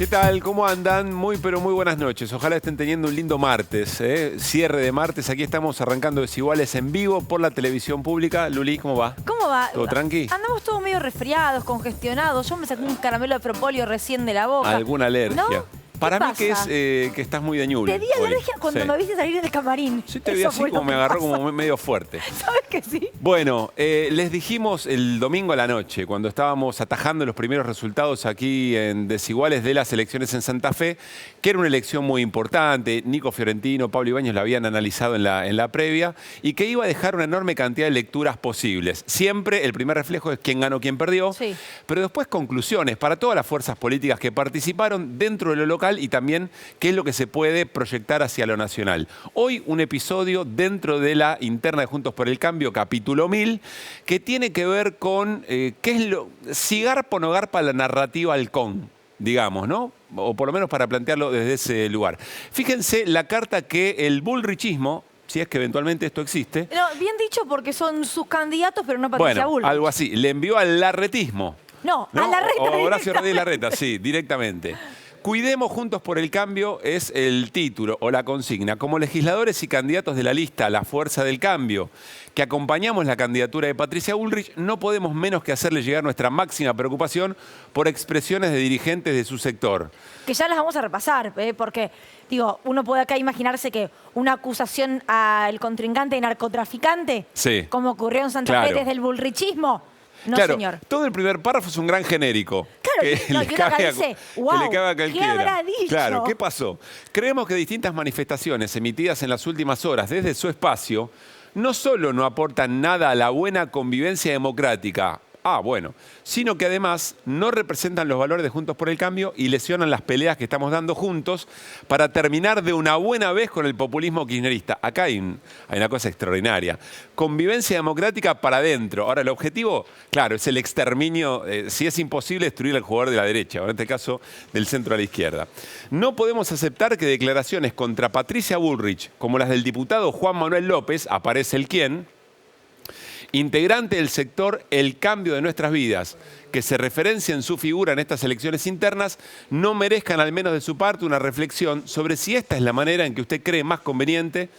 ¿Qué tal? ¿Cómo andan? Muy, pero muy buenas noches. Ojalá estén teniendo un lindo martes, ¿eh? Cierre de martes. Aquí estamos arrancando Desiguales en vivo por la televisión pública. Luli, ¿cómo va? ¿Cómo va? ¿Todo tranqui? Andamos todos medio resfriados, congestionados. Yo me saqué un caramelo de propóleo recién de la boca. ¿Alguna alergia? ¿No? Para mí pasa? que estás muy de ñul. Te di alergia cuando me viste salir del camarín. Sí, te vi Eso así fue lo como me que agarró pasó. como medio fuerte. ¿Sabes que sí? Bueno, les dijimos el domingo a la noche, cuando estábamos atajando los primeros resultados aquí en Desiguales de las elecciones en Santa Fe, que era una elección muy importante. Nico Fiorentino, Pablo Ibáñez la habían analizado en la previa y que iba a dejar una enorme cantidad de lecturas posibles. Siempre el primer reflejo es quién ganó, quién perdió, Sí. pero después conclusiones para todas las fuerzas políticas que participaron dentro de lo local y también qué es lo que se puede proyectar hacia lo nacional. Hoy un episodio dentro de la interna de Juntos por el Cambio, capítulo 1000, que tiene que ver con qué es si garpa o no garpa la narrativa halcón, digamos, ¿no? O por lo menos para plantearlo desde ese lugar. Fíjense la carta que el bullrichismo, si es que eventualmente esto existe, No, bien dicho porque son sus candidatos, pero no Patricia bueno, Bullrich. algo así, le envió al larretismo. No, ¿No? a Larreta O Horacio directa. Rodríguez Larreta, sí, directamente. Cuidemos Juntos por el Cambio es el título o la consigna. Como legisladores y candidatos de la lista La Fuerza del Cambio, que acompañamos la candidatura de Patricia Bullrich, no podemos menos que hacerle llegar nuestra máxima preocupación por expresiones de dirigentes de su sector. Que ya las vamos a repasar, porque, digo, uno puede acá imaginarse que una acusación al contrincante de narcotraficante, Sí. como ocurrió en Santa Fe Claro. desde el bullrichismo. No, claro, señor. todo el primer párrafo es un gran genérico. Claro, no, le que uno acá cabe dice, que "Guau, le cabe a ¿qué cualquiera". habrá dicho? Claro, ¿qué pasó? Creemos que distintas manifestaciones emitidas en las últimas horas desde su espacio no solo no aportan nada a la buena convivencia democrática, bueno, sino que además no representan los valores de Juntos por el Cambio y lesionan las peleas que estamos dando juntos para terminar de una buena vez con el populismo kirchnerista. Acá hay una cosa extraordinaria. Convivencia democrática para adentro. Ahora, el objetivo, claro, es el exterminio, si es imposible, destruir al jugador de la derecha, o en este caso, del centro a la izquierda. No podemos aceptar que declaraciones contra Patricia Bullrich, como las del diputado Juan Manuel López, aparece el quién, integrante del sector El Cambio de Nuestras Vidas, que se referencia en su figura en estas elecciones internas, no merezcan al menos de su parte una reflexión sobre si esta es la manera en que usted cree más conveniente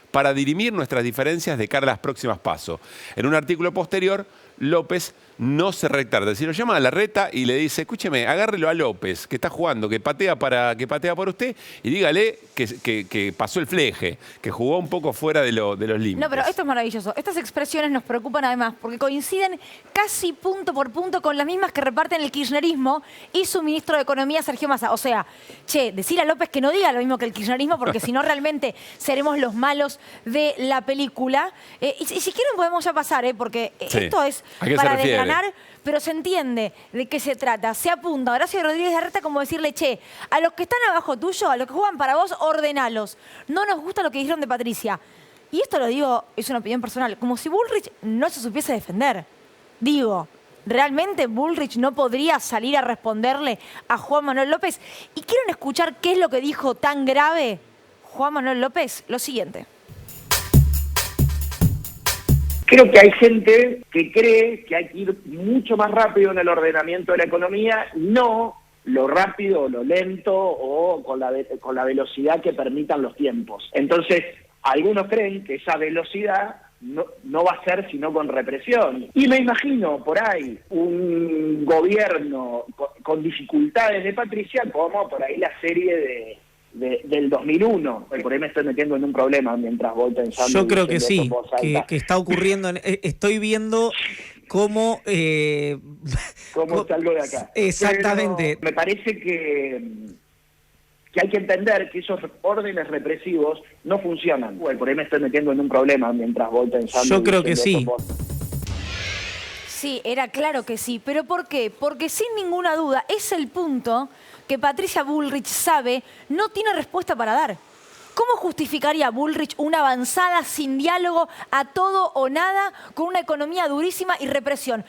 para dirimir nuestras diferencias de cara a las próximas pasos. En un artículo posterior, López no se retracta. Es decir, lo llama a Larreta y le dice, escúcheme, agárrelo a López, que está jugando, que patea por usted, y dígale que pasó el fleje, que jugó un poco fuera de los límites. No, pero esto es maravilloso. Estas expresiones nos preocupan además porque coinciden casi punto por punto con las mismas que reparten el kirchnerismo y su ministro de Economía, Sergio Massa. O sea, decirle a López que no diga lo mismo que el kirchnerismo porque si no realmente seremos los malos de la película. Y si quieren podemos ya pasar, porque Sí. esto es ¿A qué se para refiere? desgranar, pero se entiende de qué se trata. Se apunta a Horacio Rodríguez Larreta como decirle, a los que están abajo tuyo, a los que juegan para vos, ordenalos. No nos gusta lo que dijeron de Patricia. Y esto lo digo, es una opinión personal, como si Bullrich no se supiese defender. Digo, ¿realmente Bullrich no podría salir a responderle a Juan Manuel López? ¿Y quieren escuchar qué es lo que dijo tan grave Juan Manuel López? Lo siguiente. Creo que hay gente que cree que hay que ir mucho más rápido en el ordenamiento de la economía, no lo rápido o lo lento o con la velocidad que permitan los tiempos. Entonces, algunos creen que esa velocidad no va a ser sino con represión. Y me imagino por ahí un gobierno con dificultades de Patricia como por ahí la serie del 2001. Por ahí me estoy metiendo en un problema mientras voy pensando. Yo creo que diciendo sí, esto en voz alta. que está ocurriendo. Estoy viendo cómo... ¿Cómo salgo de acá? Exactamente. Pero me parece que hay que entender que esos órdenes represivos no funcionan. Por ahí me estoy metiendo en un problema mientras voy pensando. Yo creo que sí. Sí, era claro que sí. ¿Pero por qué? Porque sin ninguna duda es el punto que Patricia Bullrich sabe no tiene respuesta para dar. ¿Cómo justificaría Bullrich una avanzada sin diálogo a todo o nada con una economía durísima y represión?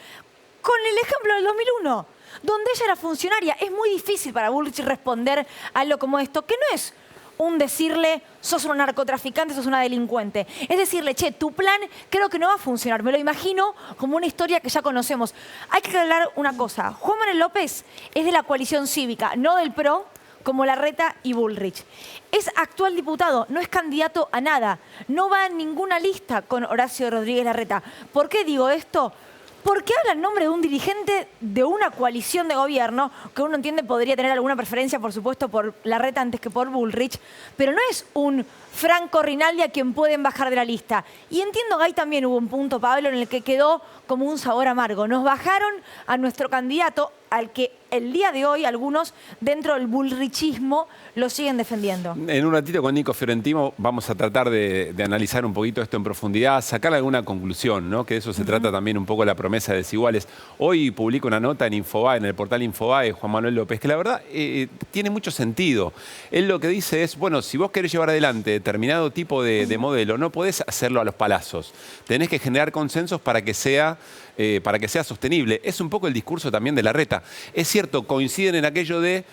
Con el ejemplo del 2001, donde ella era funcionaria. Es muy difícil para Bullrich responder a algo como esto, que no es un decirle, sos un narcotraficante, sos una delincuente. Es decirle, tu plan creo que no va a funcionar. Me lo imagino como una historia que ya conocemos. Hay que aclarar una cosa. Juan Manuel López es de la coalición cívica, no del PRO, como Larreta y Bullrich. Es actual diputado, no es candidato a nada, no va en ninguna lista con Horacio Rodríguez Larreta. ¿Por qué digo esto? Porque habla en nombre de un dirigente de una coalición de gobierno, que uno entiende podría tener alguna preferencia, por supuesto, por Larreta antes que por Bullrich, pero no es un Franco Rinaldi a quien pueden bajar de la lista. Y entiendo que ahí también hubo un punto, Pablo, en el que quedó como un sabor amargo. Nos bajaron a nuestro candidato, al que el día de hoy algunos dentro del bullrichismo lo siguen defendiendo. En un ratito con Nico Fiorentino vamos a tratar de analizar un poquito esto en profundidad, sacar alguna conclusión, ¿no? Que de eso se trata también un poco la promesa de Desiguales. Hoy publico una nota en Infobae, en el portal Infobae, Juan Manuel López, que la verdad tiene mucho sentido. Él lo que dice es, bueno, si vos querés llevar adelante determinado tipo de modelo, no podés hacerlo a los palazos. Tenés que generar consensos para que sea sostenible. Es un poco el discurso también de Larreta. Es cierto, coinciden en aquello de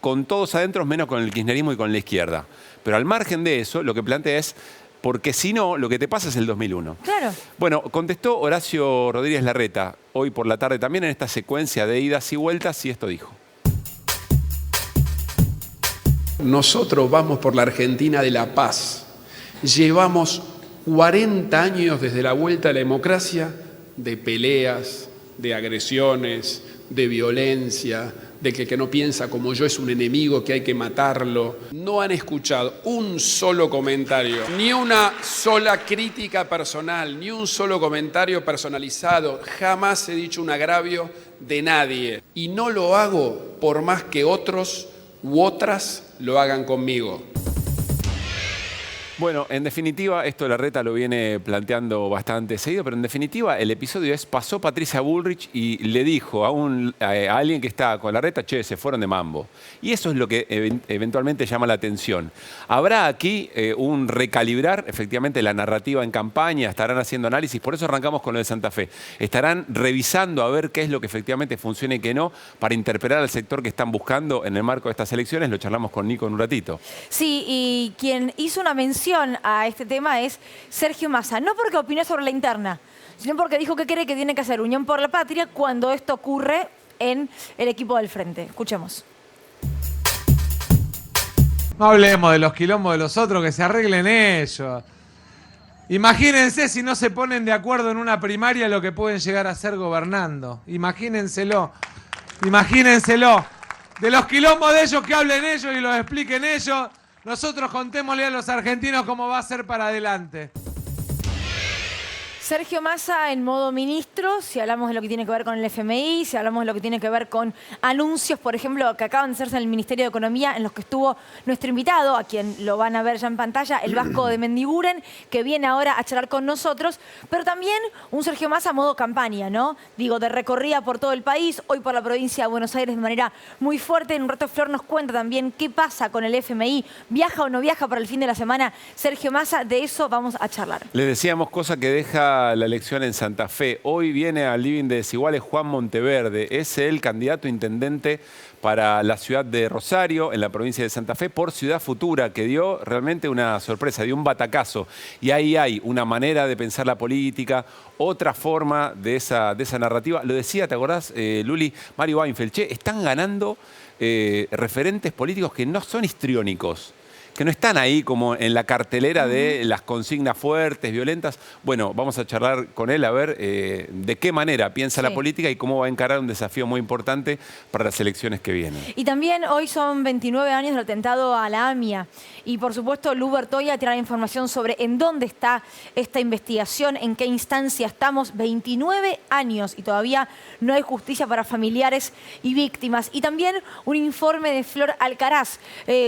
con todos adentro menos con el kirchnerismo y con la izquierda. Pero al margen de eso, lo que plantea es, porque si no, lo que te pasa es el 2001. Claro. Bueno, contestó Horacio Rodríguez Larreta hoy por la tarde también en esta secuencia de idas y vueltas y esto dijo. Nosotros vamos por la Argentina de la paz. Llevamos 40 años desde la vuelta a la democracia de peleas, de agresiones, de violencia, de que el que no piensa como yo es un enemigo que hay que matarlo. No han escuchado un solo comentario, ni una sola crítica personal, ni un solo comentario personalizado. Jamás he dicho un agravio de nadie. Y no lo hago por más que otros u otras lo hagan conmigo. Bueno, en definitiva, esto Larreta lo viene planteando bastante seguido, pero en definitiva el episodio es, pasó Patricia Bullrich y le dijo a alguien que está con Larreta, che, se fueron de mambo. Y eso es lo que eventualmente llama la atención. ¿Habrá aquí un recalibrar efectivamente la narrativa en campaña? ¿Estarán haciendo análisis? Por eso arrancamos con lo de Santa Fe. ¿Estarán revisando a ver qué es lo que efectivamente funciona y qué no para interpelar al sector que están buscando en el marco de estas elecciones? Lo charlamos con Nico en un ratito. Sí, y quien hizo una mención a este tema es Sergio Massa, no porque opinó sobre la interna, sino porque dijo que cree que tiene que hacer Unión por la Patria cuando esto ocurre en el equipo del frente. Escuchemos. No hablemos de los quilombos de los otros, que se arreglen ellos. Imagínense si no se ponen de acuerdo en una primaria lo que pueden llegar a ser gobernando. Imagínenselo. Imagínenselo. De los quilombos de ellos que hablen ellos y los expliquen ellos. Nosotros contémosle a los argentinos cómo va a ser para adelante. Sergio Massa en modo ministro, si hablamos de lo que tiene que ver con el FMI, si hablamos de lo que tiene que ver con anuncios, por ejemplo, que acaban de hacerse en el Ministerio de Economía, en los que estuvo nuestro invitado, a quien lo van a ver ya en pantalla, el Vasco de Mendiguren, que viene ahora a charlar con nosotros, pero también un Sergio Massa modo campaña, ¿no? Digo, de recorrida por todo el país, hoy por la provincia de Buenos Aires de manera muy fuerte. En un rato Flor nos cuenta también qué pasa con el FMI, viaja o no viaja para el fin de la semana Sergio Massa, de eso vamos a charlar. Les decíamos cosa que deja la elección en Santa Fe. Hoy viene al living de Desiguales Juan Monteverde. Es el candidato intendente para la ciudad de Rosario, en la provincia de Santa Fe, por Ciudad Futura, que dio realmente una sorpresa, dio un batacazo. Y ahí hay una manera de pensar la política, otra forma de esa narrativa. Lo decía, ¿te acordás, Luli? Mario Weinfeld, che, están ganando referentes políticos que no son histriónicos, que no están ahí como en la cartelera de las consignas fuertes, violentas. Bueno, vamos a charlar con él a ver de qué manera piensa la política y cómo va a encarar un desafío muy importante para las elecciones que vienen. Y también hoy son 29 años del atentado a la AMIA. Y por supuesto, Lu Bertoia tiene la información sobre en dónde está esta investigación, en qué instancia estamos. 29 años y todavía no hay justicia para familiares y víctimas. Y también un informe de Flor Alcaraz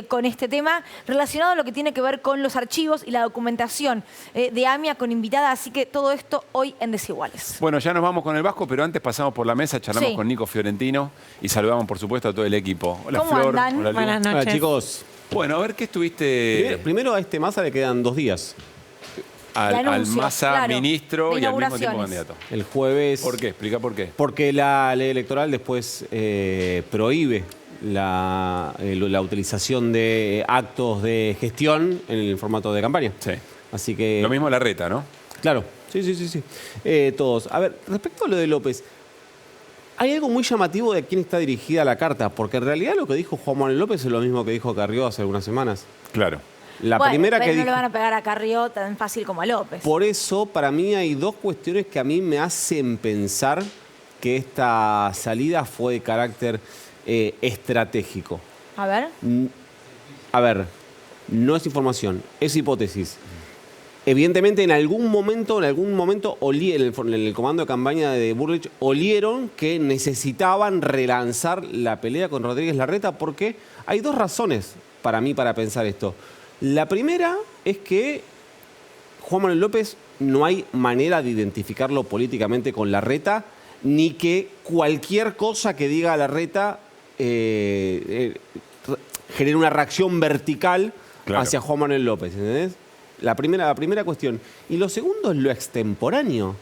con este tema relacionado a lo que tiene que ver con los archivos y la documentación de AMIA con invitada. Así que todo esto hoy en Desiguales. Bueno, ya nos vamos con el Vasco, pero antes pasamos por la mesa, charlamos con Nico Fiorentino y saludamos, por supuesto, a todo el equipo. Hola, ¿Cómo Flor. andan? Hola, Lu. Buenas noches. Hola, chicos. Bueno, a ver, ¿qué estuviste...? Primero a este Massa le quedan 2 días. Al Massa ministro y al mismo tiempo candidato. El jueves. ¿Por qué? Explica por qué. Porque la ley electoral después prohíbe la utilización de actos de gestión en el formato de campaña. Sí. Así que... Lo mismo Larreta, ¿no? Claro. Sí. Todos. A ver, respecto a lo de López, Hay algo muy llamativo de a quién está dirigida la carta, porque en realidad lo que dijo Juan Manuel López es lo mismo que dijo Carrió hace algunas semanas. Claro. La Bueno, primera pero que no dijo... le van a pegar a Carrió tan fácil como a López. Por eso, para mí hay dos cuestiones que a mí me hacen pensar que esta salida fue de carácter estratégico. A ver. A ver, no es información, es hipótesis. Evidentemente, en algún momento, en el comando de campaña de Bullrich, olieron que necesitaban relanzar la pelea con Rodríguez Larreta, porque hay dos razones para mí para pensar esto. La primera es que Juan Manuel López no hay manera de identificarlo políticamente con Larreta, ni que cualquier cosa que diga Larreta genere una reacción vertical hacia Juan Manuel López, ¿entendés? La primera cuestión. Y lo segundo es lo extemporáneo.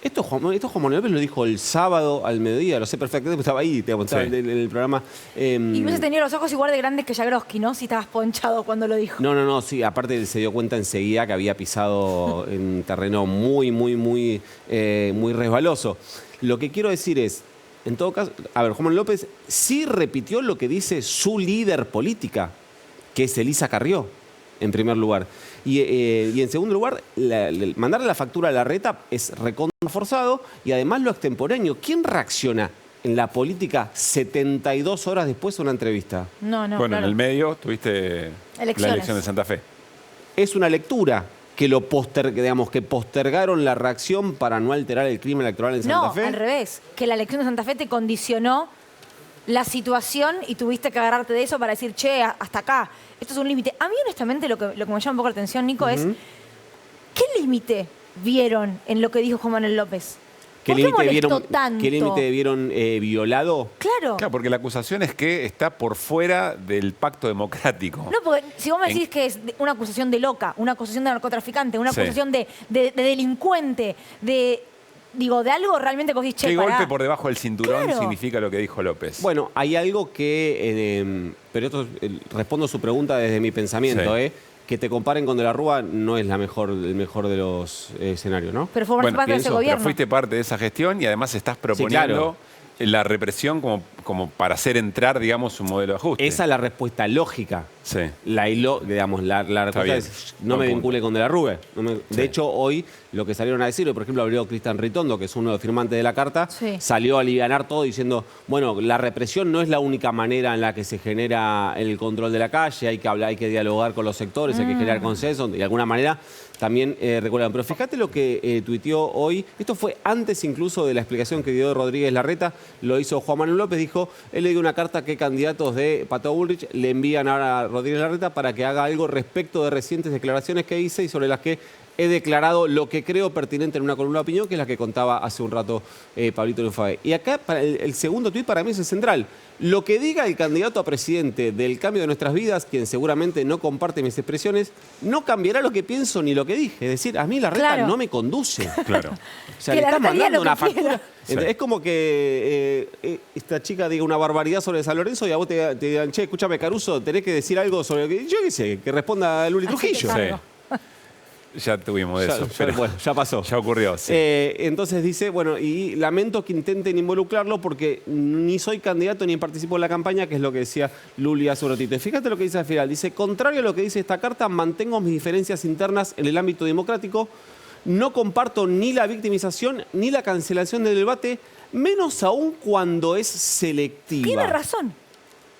Esto Juan Manuel López lo dijo el sábado al mediodía, lo sé perfectamente, estaba ahí, estaba en el programa. Y hubiese tenido los ojos igual de grandes que Jagroski, ¿no? Si estabas ponchado cuando lo dijo. No, sí, aparte él se dio cuenta enseguida que había pisado en terreno muy resbaloso. Lo que quiero decir es, en todo caso, a ver, Juan Manuel López sí repitió lo que dice su líder política, que es Elisa Carrió, en primer lugar. Y en segundo lugar, mandarle la factura a Larreta es recontra forzado y además lo extemporáneo. ¿Quién reacciona en la política 72 horas después de una entrevista? No, Bueno, claro. en el medio tuviste la elección de Santa Fe. Es una lectura que que postergaron la reacción para no alterar el clima electoral en Santa Fe. No, al revés. Que la elección de Santa Fe te condicionó la situación y tuviste que agarrarte de eso para decir, che, hasta acá, esto es un límite. A mí, honestamente, lo que me llama un poco la atención, Nico, es ¿qué límite vieron en lo que dijo Juan Manuel López? ¿Por qué molestó tanto? ¿Qué límite vieron violado? Claro. Claro, porque la acusación es que está por fuera del pacto democrático. No, porque si vos me decís que es una acusación de loca, una acusación de narcotraficante, una Sí. acusación de delincuente, de algo realmente que vos decís, che, ¿Qué pará. golpe por debajo del cinturón Claro. significa lo que dijo López? Bueno, hay algo que, pero esto respondo su pregunta desde mi pensamiento, Sí. que te comparen con De la Rúa no es el mejor de los escenarios, ¿no? Pero formaste parte de ese pienso, gobierno. Pero fuiste parte de esa gestión y además estás proponiendo la represión como para hacer entrar, digamos, un modelo de ajuste. Esa es la respuesta lógica. Sí. La respuesta bien. es no Buen me punto. vincule con De la Rúa. De hecho, hoy lo que salieron a decir, por ejemplo, abrió Cristian Ritondo, que es uno de los firmantes de la carta, Sí. salió a alivianar todo diciendo, bueno, la represión no es la única manera en la que se genera el control de la calle, hay que hablar, hay que dialogar con los sectores, hay que generar consenso, de alguna manera también recuerdan. Pero fíjate lo que tuiteó hoy, esto fue antes incluso de la explicación que dio Rodríguez Larreta, lo hizo Juan Manuel López, dijo, él le dio una carta que candidatos de Pato Bullrich le envían ahora a Rodríguez Larreta para que haga algo respecto de recientes declaraciones que hice y sobre las que he declarado lo que creo pertinente en una columna de opinión, que es la que contaba hace un rato Pablito Lunfaé. Y acá para el segundo tuit para mí es el central. Lo que diga el candidato a presidente del cambio de nuestras vidas, quien seguramente no comparte mis expresiones, no cambiará lo que pienso ni lo que dije. Es decir, a mí Larreta Claro. no me conduce. Claro. O sea, Que le está Larreta diga mandando lo que una factura. quiera. Es como que esta chica diga una barbaridad sobre San Lorenzo y a vos te digan, che, escúchame, Caruso, tenés que decir algo sobre lo que... Yo qué sé, que responda Luli Hacete Trujillo. cargo. Ya tuvimos eso. Bueno, ya pasó. Ya ocurrió, sí. Entonces dice, bueno, y lamento que intenten involucrarlo porque ni soy candidato ni participo en la campaña, que es lo que decía Luli hace un ratito. Y fíjate lo que dice al final. Dice, contrario a lo que dice esta carta, mantengo mis diferencias internas en el ámbito democrático. No comparto ni la victimización ni la cancelación del debate, menos aún cuando es selectiva. Tiene razón.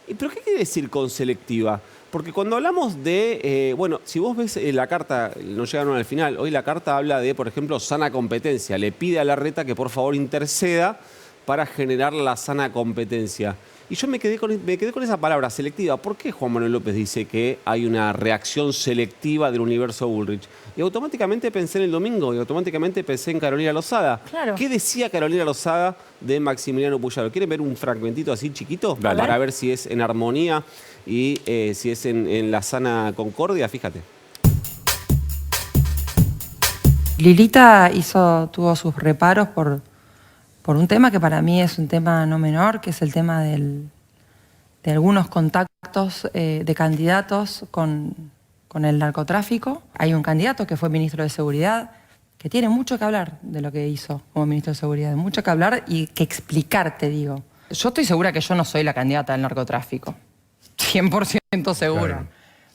¿Pero qué quiere decir con selectiva? Porque cuando hablamos de, bueno, si vos ves la carta, no llegaron al final, hoy la carta habla de, por ejemplo, sana competencia. Le pide a Larreta que por favor interceda para generar la sana competencia. Y yo me quedé con esa palabra, selectiva. ¿Por qué Juan Manuel López dice que hay una reacción selectiva del universo Bullrich? Y automáticamente pensé en el domingo, y automáticamente pensé en Carolina Lozada. Claro. ¿Qué decía Carolina Lozada de Maximiliano Puyaro? ¿Quieren ver un fragmentito así chiquito? Dale. Para ver si es en armonía y si es en la sana concordia, fíjate. Lilita tuvo sus reparos por un tema que para mí es un tema no menor, que es el tema de algunos contactos de candidatos con el narcotráfico. Hay un candidato que fue ministro de Seguridad, que tiene mucho que hablar de lo que hizo como ministro de Seguridad, mucho que hablar y que explicar, te digo. Yo estoy segura que yo no soy la candidata del narcotráfico, 100% segura. Claro.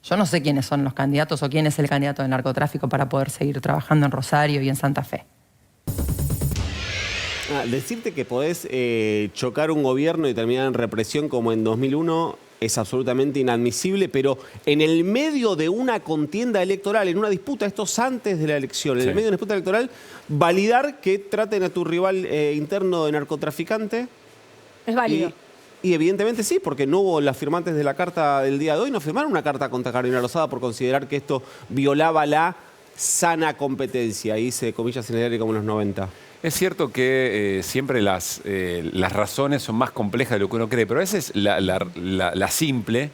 Yo no sé quiénes son los candidatos o quién es el candidato del narcotráfico para poder seguir trabajando en Rosario y en Santa Fe. Decirte que podés chocar un gobierno y terminar en represión como en 2001 es absolutamente inadmisible, pero en el medio de una contienda electoral, en una disputa, esto es antes de la elección, en el medio de una disputa electoral, validar que traten a tu rival interno de narcotraficante. Es válido. Y evidentemente sí, porque no hubo las firmantes de la carta del día de hoy, no firmaron una carta contra Carolina Lozada por considerar que esto violaba la sana competencia, y hice comillas en el aire como en los 90. Es cierto que siempre las razones son más complejas de lo que uno cree, pero a veces la simple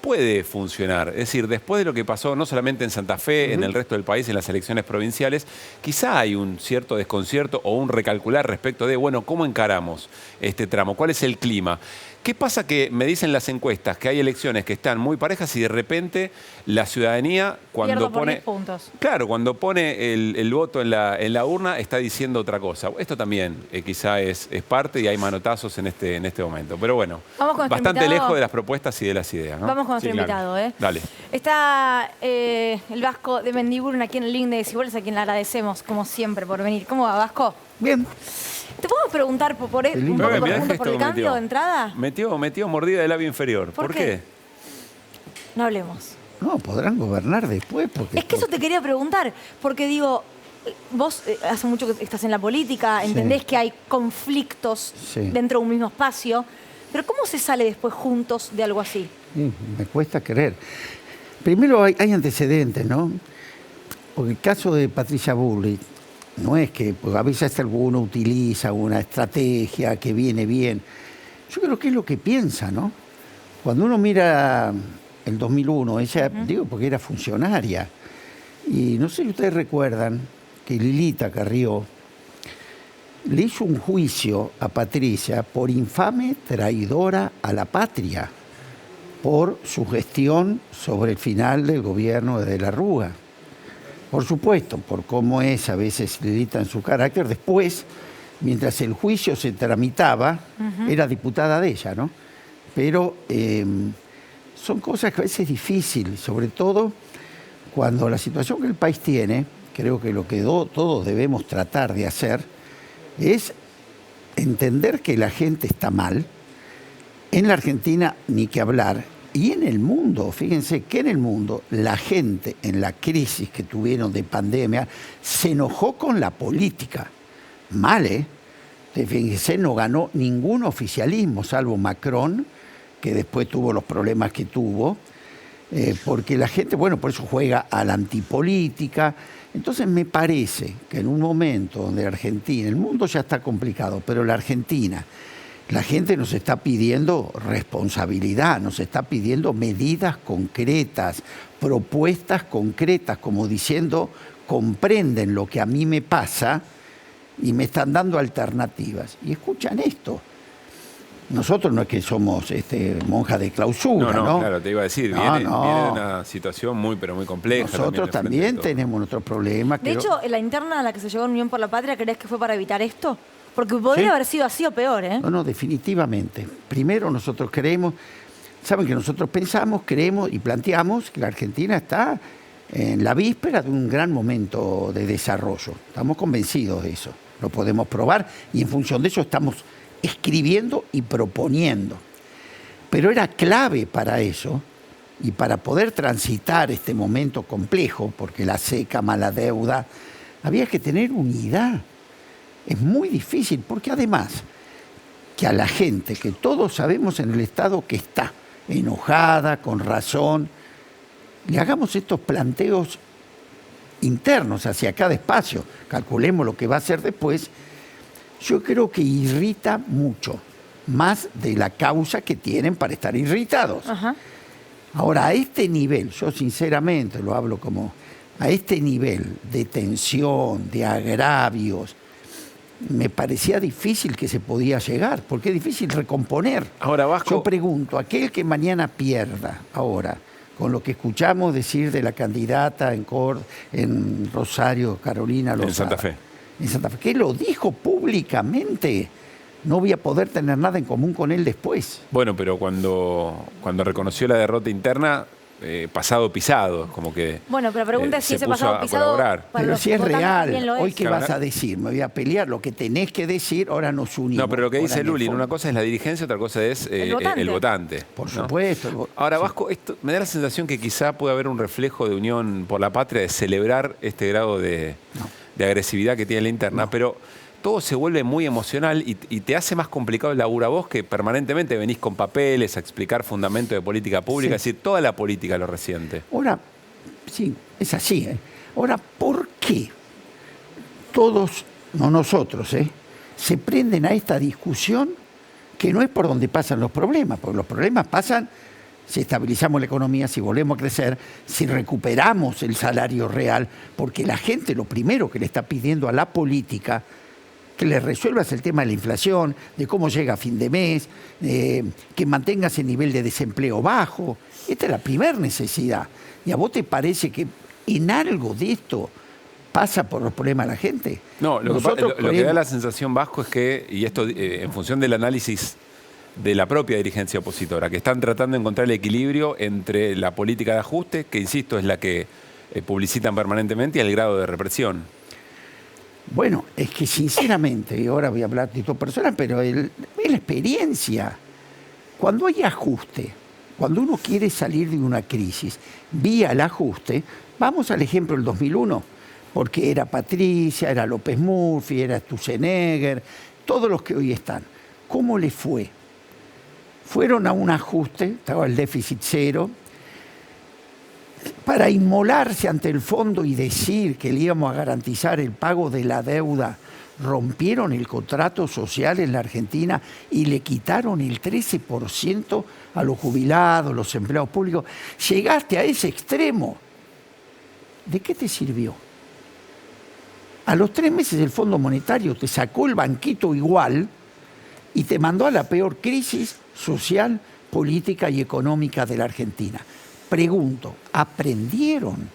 puede funcionar. Es decir, después de lo que pasó no solamente en Santa Fe, en el resto del país, en las elecciones provinciales, quizá hay un cierto desconcierto o un recalcular respecto de, bueno, ¿cómo encaramos este tramo? ¿Cuál es el clima? ¿Qué pasa que me dicen las encuestas que hay elecciones que están muy parejas y de repente la ciudadanía cuando Pierdo por pone 10 puntos. Claro, cuando pone el voto en la urna está diciendo otra cosa. Esto también quizá es parte y hay manotazos en este momento. Pero bueno, Vamos con nuestro bastante invitado. lejos de las propuestas y de las ideas, ¿no? Vamos con nuestro invitado, ¿eh? Dale. Está el Vasco de Mendiburu aquí en el link de Desiguales, a quien le agradecemos, como siempre, por venir. ¿Cómo va, Vasco? Bien. ¿Te puedo preguntar un poco Mirá por el punto gesto por el que cambio metió. de entrada? Metió mordida del labio inferior. ¿Por qué? No hablemos. No, podrán gobernar después porque... Es que eso te quería preguntar, porque digo, vos hace mucho que estás en la política, entendés que hay conflictos dentro de un mismo espacio, pero ¿cómo se sale después juntos de algo así? Me cuesta creer. Primero hay antecedentes, ¿no? Porque el caso de Patricia Bullrich no es que, pues a veces alguno utiliza una estrategia que viene bien. Yo creo que es lo que piensa, ¿no? Cuando uno mira el 2001, ella, digo, porque era funcionaria, y no sé si ustedes recuerdan que Lilita Carrió le hizo un juicio a Patricia por infame traidora a la patria, por su gestión sobre el final del gobierno de la Rúa. Por supuesto, por cómo es a veces Lilita en su carácter. Después, mientras el juicio se tramitaba, era diputada de ella, ¿no? Pero son cosas que a veces es difícil, sobre todo cuando la situación que el país tiene, creo que lo que todos debemos tratar de hacer es entender que la gente está mal. En la Argentina, ni que hablar. Y en el mundo, fíjense que en el mundo la gente en la crisis que tuvieron de pandemia se enojó con la política. Mal, ¿eh? Fíjense, no ganó ningún oficialismo, salvo Macron, que después tuvo los problemas que tuvo, porque la gente, bueno, por eso juega a la antipolítica. Entonces me parece que en un momento donde Argentina, el mundo ya está complicado, pero la Argentina... La gente nos está pidiendo responsabilidad, nos está pidiendo medidas concretas, propuestas concretas, como diciendo, comprenden lo que a mí me pasa y me están dando alternativas. Y escuchan esto. Nosotros no es que somos monjas de clausura, ¿no? Claro, te iba a decir, viene de una situación muy, pero muy compleja. Nosotros también tenemos nuestros problemas. De hecho, la interna a la que se llegó en Unión por la Patria, ¿crees que fue para evitar esto? Porque podría haber sido así o peor, ¿eh? No, definitivamente. Primero nosotros creemos, saben que nosotros pensamos, creemos y planteamos que la Argentina está en la víspera de un gran momento de desarrollo. Estamos convencidos de eso, lo podemos probar y en función de eso estamos escribiendo y proponiendo. Pero era clave para eso y para poder transitar este momento complejo, porque la seca, mala deuda, había que tener unidad. Es muy difícil, porque además que a la gente, que todos sabemos en el estado que está enojada, con razón, le hagamos estos planteos internos hacia cada espacio, calculemos lo que va a hacer después, yo creo que irrita mucho, más de la causa que tienen para estar irritados. Ahora, a este nivel, yo sinceramente lo hablo como, a este nivel de tensión, de agravios, me parecía difícil que se podía llegar, porque es difícil recomponer. Ahora, Vasco... Yo pregunto, aquel que mañana pierda ahora, con lo que escuchamos decir de la candidata en Rosario, Carolina Lozada. En Santa Fe. En Santa Fe, que lo dijo públicamente. No voy a poder tener nada en común con él después. Bueno, pero cuando reconoció la derrota interna, pasado pisado, como que Bueno, pero la pregunta es si se ese puso pasado a pisado colaborar. para Pero los si es votantes real, también lo hoy es. qué Claro. vas a decir, me voy a pelear, lo que tenés que decir, ahora nos unimos. No, pero lo que dice Ahora, en el Lulin, fondo. una cosa es la dirigencia, otra cosa es el votante. Por ¿no? supuesto. Ahora, Vasco, esto, me da la sensación que quizá puede haber un reflejo de unión por la patria, de celebrar este grado de agresividad que tiene la interna, pero todo se vuelve muy emocional y te hace más complicado el laburo a vos, que permanentemente venís con papeles a explicar fundamentos de política pública, es decir, toda la política lo resiente. Ahora, sí, es así. Ahora, ¿por qué todos, no nosotros, se prenden a esta discusión que no es por donde pasan los problemas? Porque los problemas pasan si estabilizamos la economía, si volvemos a crecer, si recuperamos el salario real, porque la gente lo primero que le está pidiendo a la política que le resuelvas el tema de la inflación, de cómo llega a fin de mes, que mantengas el nivel de desempleo bajo. Esta es la primera necesidad. ¿Y a vos te parece que en algo de esto pasa por los problemas de la gente? No, lo Nosotros que da creemos- la sensación, Vasco, es que, y esto en función del análisis de la propia dirigencia opositora, que están tratando de encontrar el equilibrio entre la política de ajuste, que insisto es la que publicitan permanentemente, y el grado de represión. Bueno, es que sinceramente, y ahora voy a hablar de título personal, pero es la experiencia. Cuando hay ajuste, cuando uno quiere salir de una crisis vía el ajuste, vamos al ejemplo del 2001, porque era Patricia, era López Murphy, era Sturzenegger, todos los que hoy están. ¿Cómo les fue? Fueron a un ajuste, estaba el déficit cero, para inmolarse ante el fondo y decir que le íbamos a garantizar el pago de la deuda, rompieron el contrato social en la Argentina y le quitaron el 13% a los jubilados, los empleados públicos. Llegaste a ese extremo. ¿De qué te sirvió? A los 3 meses el Fondo Monetario te sacó el banquito igual y te mandó a la peor crisis social, política y económica de la Argentina. Pregunto, ¿aprendieron?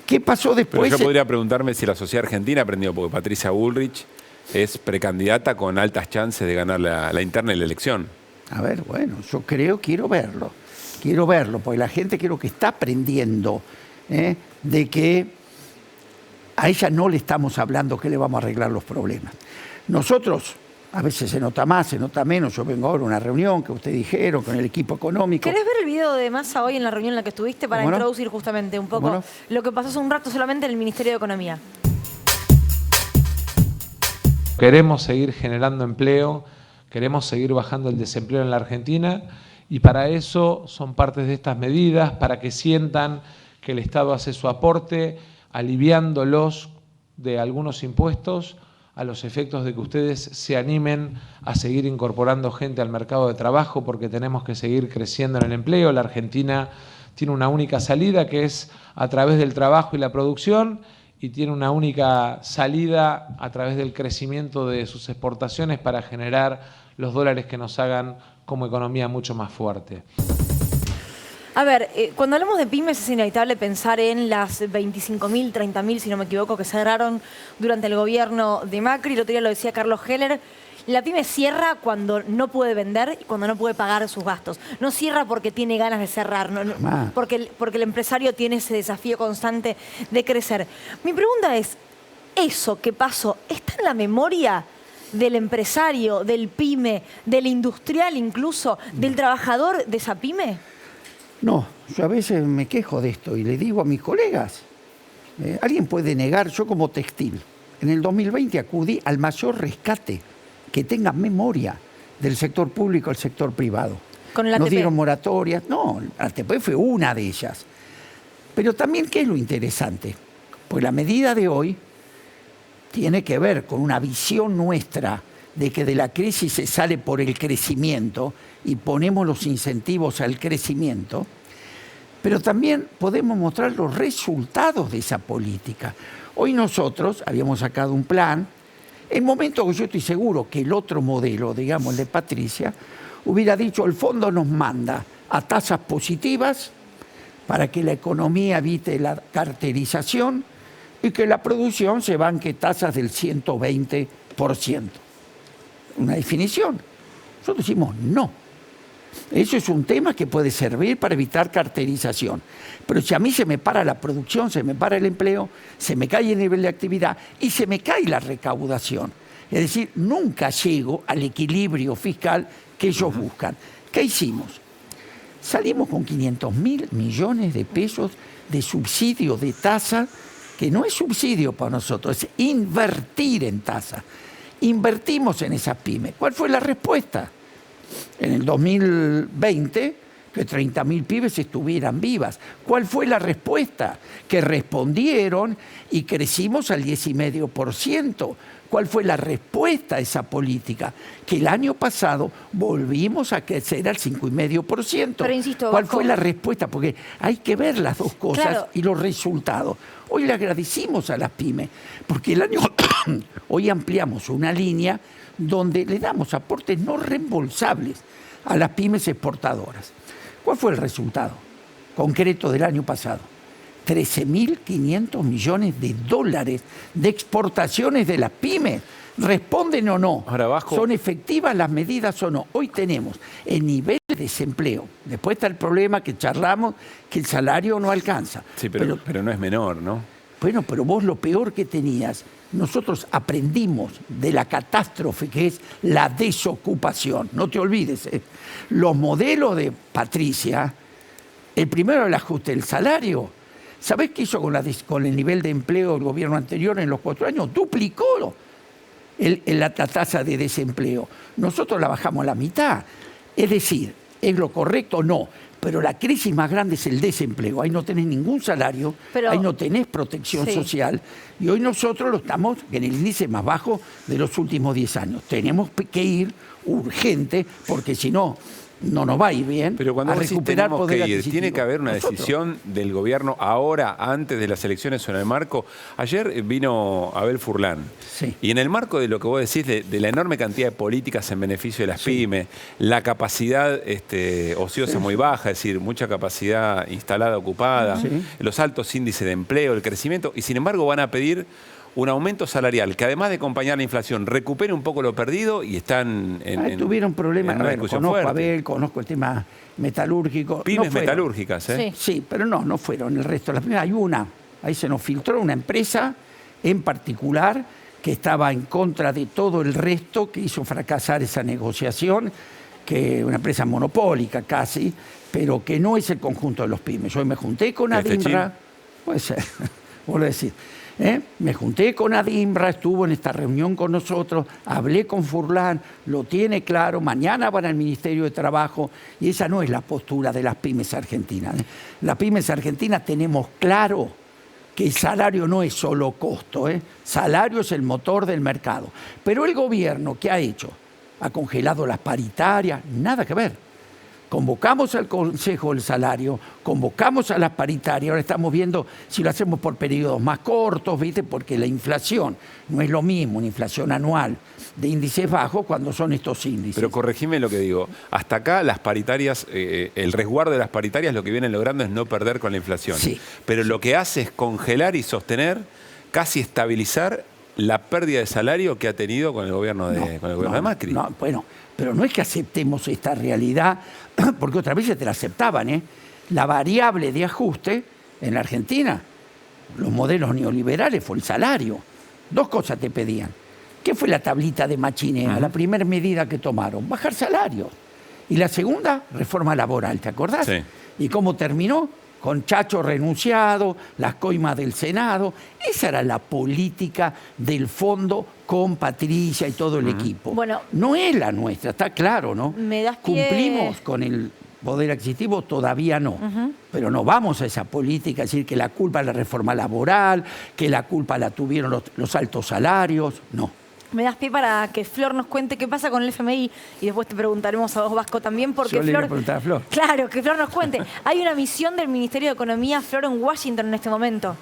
¿Qué pasó Pero después? yo podría preguntarme si la sociedad argentina aprendió, porque Patricia Bullrich es precandidata con altas chances de ganar la interna y la elección. A ver, bueno, yo quiero verlo, porque la gente creo que está aprendiendo de que a ella no le estamos hablando que le vamos a arreglar los problemas. Nosotros, a veces se nota más, se nota menos, yo vengo ahora a una reunión que ustedes dijeron con el equipo económico. ¿Querés ver el video de Massa hoy en la reunión en la que estuviste para ¿Cómo no? introducir justamente un poco ¿Cómo no? lo que pasó hace un rato solamente en el Ministerio de Economía? Queremos seguir generando empleo, queremos seguir bajando el desempleo en la Argentina y para eso son partes de estas medidas, para que sientan que el Estado hace su aporte, aliviándolos de algunos impuestos a los efectos de que ustedes se animen a seguir incorporando gente al mercado de trabajo, porque tenemos que seguir creciendo en el empleo. La Argentina tiene una única salida, que es a través del trabajo y la producción, y tiene una única salida a través del crecimiento de sus exportaciones para generar los dólares que nos hagan como economía mucho más fuerte. A ver, cuando hablamos de pymes es inevitable pensar en las 25.000, 30.000, si no me equivoco, que cerraron durante el gobierno de Macri. El otro día lo decía Carlos Heller. La pyme cierra cuando no puede vender y cuando no puede pagar sus gastos. No cierra porque tiene ganas de cerrar, porque el empresario tiene ese desafío constante de crecer. Mi pregunta es, ¿eso que pasó está en la memoria del empresario, del pyme, del industrial incluso, del trabajador de esa pyme? No, yo a veces me quejo de esto y le digo a mis colegas, alguien puede negar, yo como textil, en el 2020 acudí al mayor rescate que tenga memoria del sector público al sector privado. Con el ATP. Nos dieron moratorias, no, el ATP fue una de ellas. Pero también, ¿qué es lo interesante? Pues la medida de hoy tiene que ver con una visión nuestra de que de la crisis se sale por el crecimiento y ponemos los incentivos al crecimiento, pero también podemos mostrar los resultados de esa política. Hoy nosotros habíamos sacado un plan, en momentos que yo estoy seguro que el otro modelo, digamos el de Patricia, hubiera dicho el fondo nos manda a tasas positivas para que la economía evite la carterización y que la producción se banque tasas del 120%. Una definición. Nosotros decimos no. Eso es un tema que puede servir para evitar carterización. Pero si a mí se me para la producción, se me para el empleo, se me cae el nivel de actividad y se me cae la recaudación. Es decir, nunca llego al equilibrio fiscal que ellos buscan. ¿Qué hicimos? Salimos con 500.000 millones de pesos de subsidio de tasa, que no es subsidio para nosotros, es invertir en tasa. Invertimos en esas pymes. ¿Cuál fue la respuesta? En el 2020, que 30.000 pibes estuvieran vivas. ¿Cuál fue la respuesta? Que respondieron y crecimos al 10,5%. ¿Cuál fue la respuesta a esa política? Que el año pasado volvimos a crecer al 5,5%. Pero insisto, ¿cuál Vasco, fue la respuesta? Porque hay que ver las dos cosas, claro, y los resultados. Hoy le agradecimos a las pymes, porque hoy ampliamos una línea donde le damos aportes no reembolsables a las pymes exportadoras. ¿Cuál fue el resultado concreto del año pasado? 13.500 millones de dólares de exportaciones de las pymes. ¿Responden o no? Ahora, Vasco, ¿son efectivas las medidas o no? Hoy tenemos el nivel de desempleo. Después está el problema que charlamos, que el salario no alcanza. Sí, pero no es menor, ¿no? Bueno, pero vos lo peor que tenías, nosotros aprendimos de la catástrofe que es la desocupación. No te olvides, los modelos de Patricia, el primero el ajuste del salario. ¿Sabés qué hizo con el nivel de empleo del gobierno anterior en los 4 años? Duplicó la tasa de desempleo. Nosotros la bajamos a la mitad. Es decir, ¿es lo correcto? No. Pero la crisis más grande es el desempleo. Ahí no tenés ningún salario, ahí no tenés protección social. Y hoy nosotros lo estamos en el índice más bajo de los últimos 10 años. Tenemos que ir urgente, porque si no, no nos va a ir bien. Pero cuando a recuperar tenemos poder que ir, adquisitivo. tiene que haber una decisión del gobierno ahora, antes de las elecciones o en el marco. Ayer vino Abel Furlan. Sí. Y en el marco de lo que vos decís, de la enorme cantidad de políticas en beneficio de las pymes, la capacidad ociosa muy baja, es decir, mucha capacidad instalada, ocupada, los altos índices de empleo, el crecimiento, y sin embargo van a pedir un aumento salarial que, además de acompañar la inflación, recupere un poco lo perdido, y están tuvieron problemas. en una discusión Conozco a fuerte. Abel, conozco el tema metalúrgico. Pymes No metalúrgicas, ¿eh? Sí, pero no fueron el resto. La primera, hay una, ahí se nos filtró una empresa en particular que estaba en contra de todo el resto, que hizo fracasar esa negociación, que una empresa monopólica casi, pero que no es el conjunto de los pymes. Yo me junté con Adimbra, puede ser, vuelvo a decir. Me junté con Adimbra, estuvo en esta reunión con nosotros, hablé con Furlan, lo tiene claro, mañana van al Ministerio de Trabajo, y esa no es la postura de las pymes argentinas. Las pymes argentinas tenemos claro que el salario no es solo costo, salario es el motor del mercado. Pero el gobierno, ¿qué ha hecho? Ha congelado las paritarias, nada que ver. Convocamos al Consejo del Salario, convocamos a las paritarias, ahora estamos viendo si lo hacemos por periodos más cortos, ¿viste? Porque la inflación no es lo mismo, una inflación anual de índices bajos cuando son estos índices. Pero corregime lo que digo, hasta acá las paritarias, el resguardo de las paritarias lo que vienen logrando es no perder con la inflación. Sí. Pero lo que hace es congelar y sostener, casi estabilizar la pérdida de salario que ha tenido con el gobierno de Macri. No, bueno, pero no es que aceptemos esta realidad, porque otras veces te la aceptaban, La variable de ajuste en la Argentina, los modelos neoliberales, fue el salario. 2 cosas te pedían. ¿Qué fue la tablita de Machinea? La primera medida que tomaron, bajar salarios. Y la segunda, reforma laboral, ¿te acordás? Sí. ¿Y cómo terminó? Con Chacho renunciado, las coimas del Senado. Esa era la política del fondo con Patricia y todo el equipo. Bueno, no es la nuestra, está claro, ¿no? Me das pie... ¿Cumplimos con el poder adquisitivo? Todavía no. Pero no vamos a esa política, es decir, que la culpa es la reforma laboral, que la culpa la tuvieron los altos salarios. No. Me das pie para que Flor nos cuente qué pasa con el FMI, y después te preguntaremos a vos, Vasco, también, porque Yo le Flor... voy a preguntar a Flor. Claro, que Flor nos cuente. Hay una misión del Ministerio de Economía, Flor, en Washington en este momento.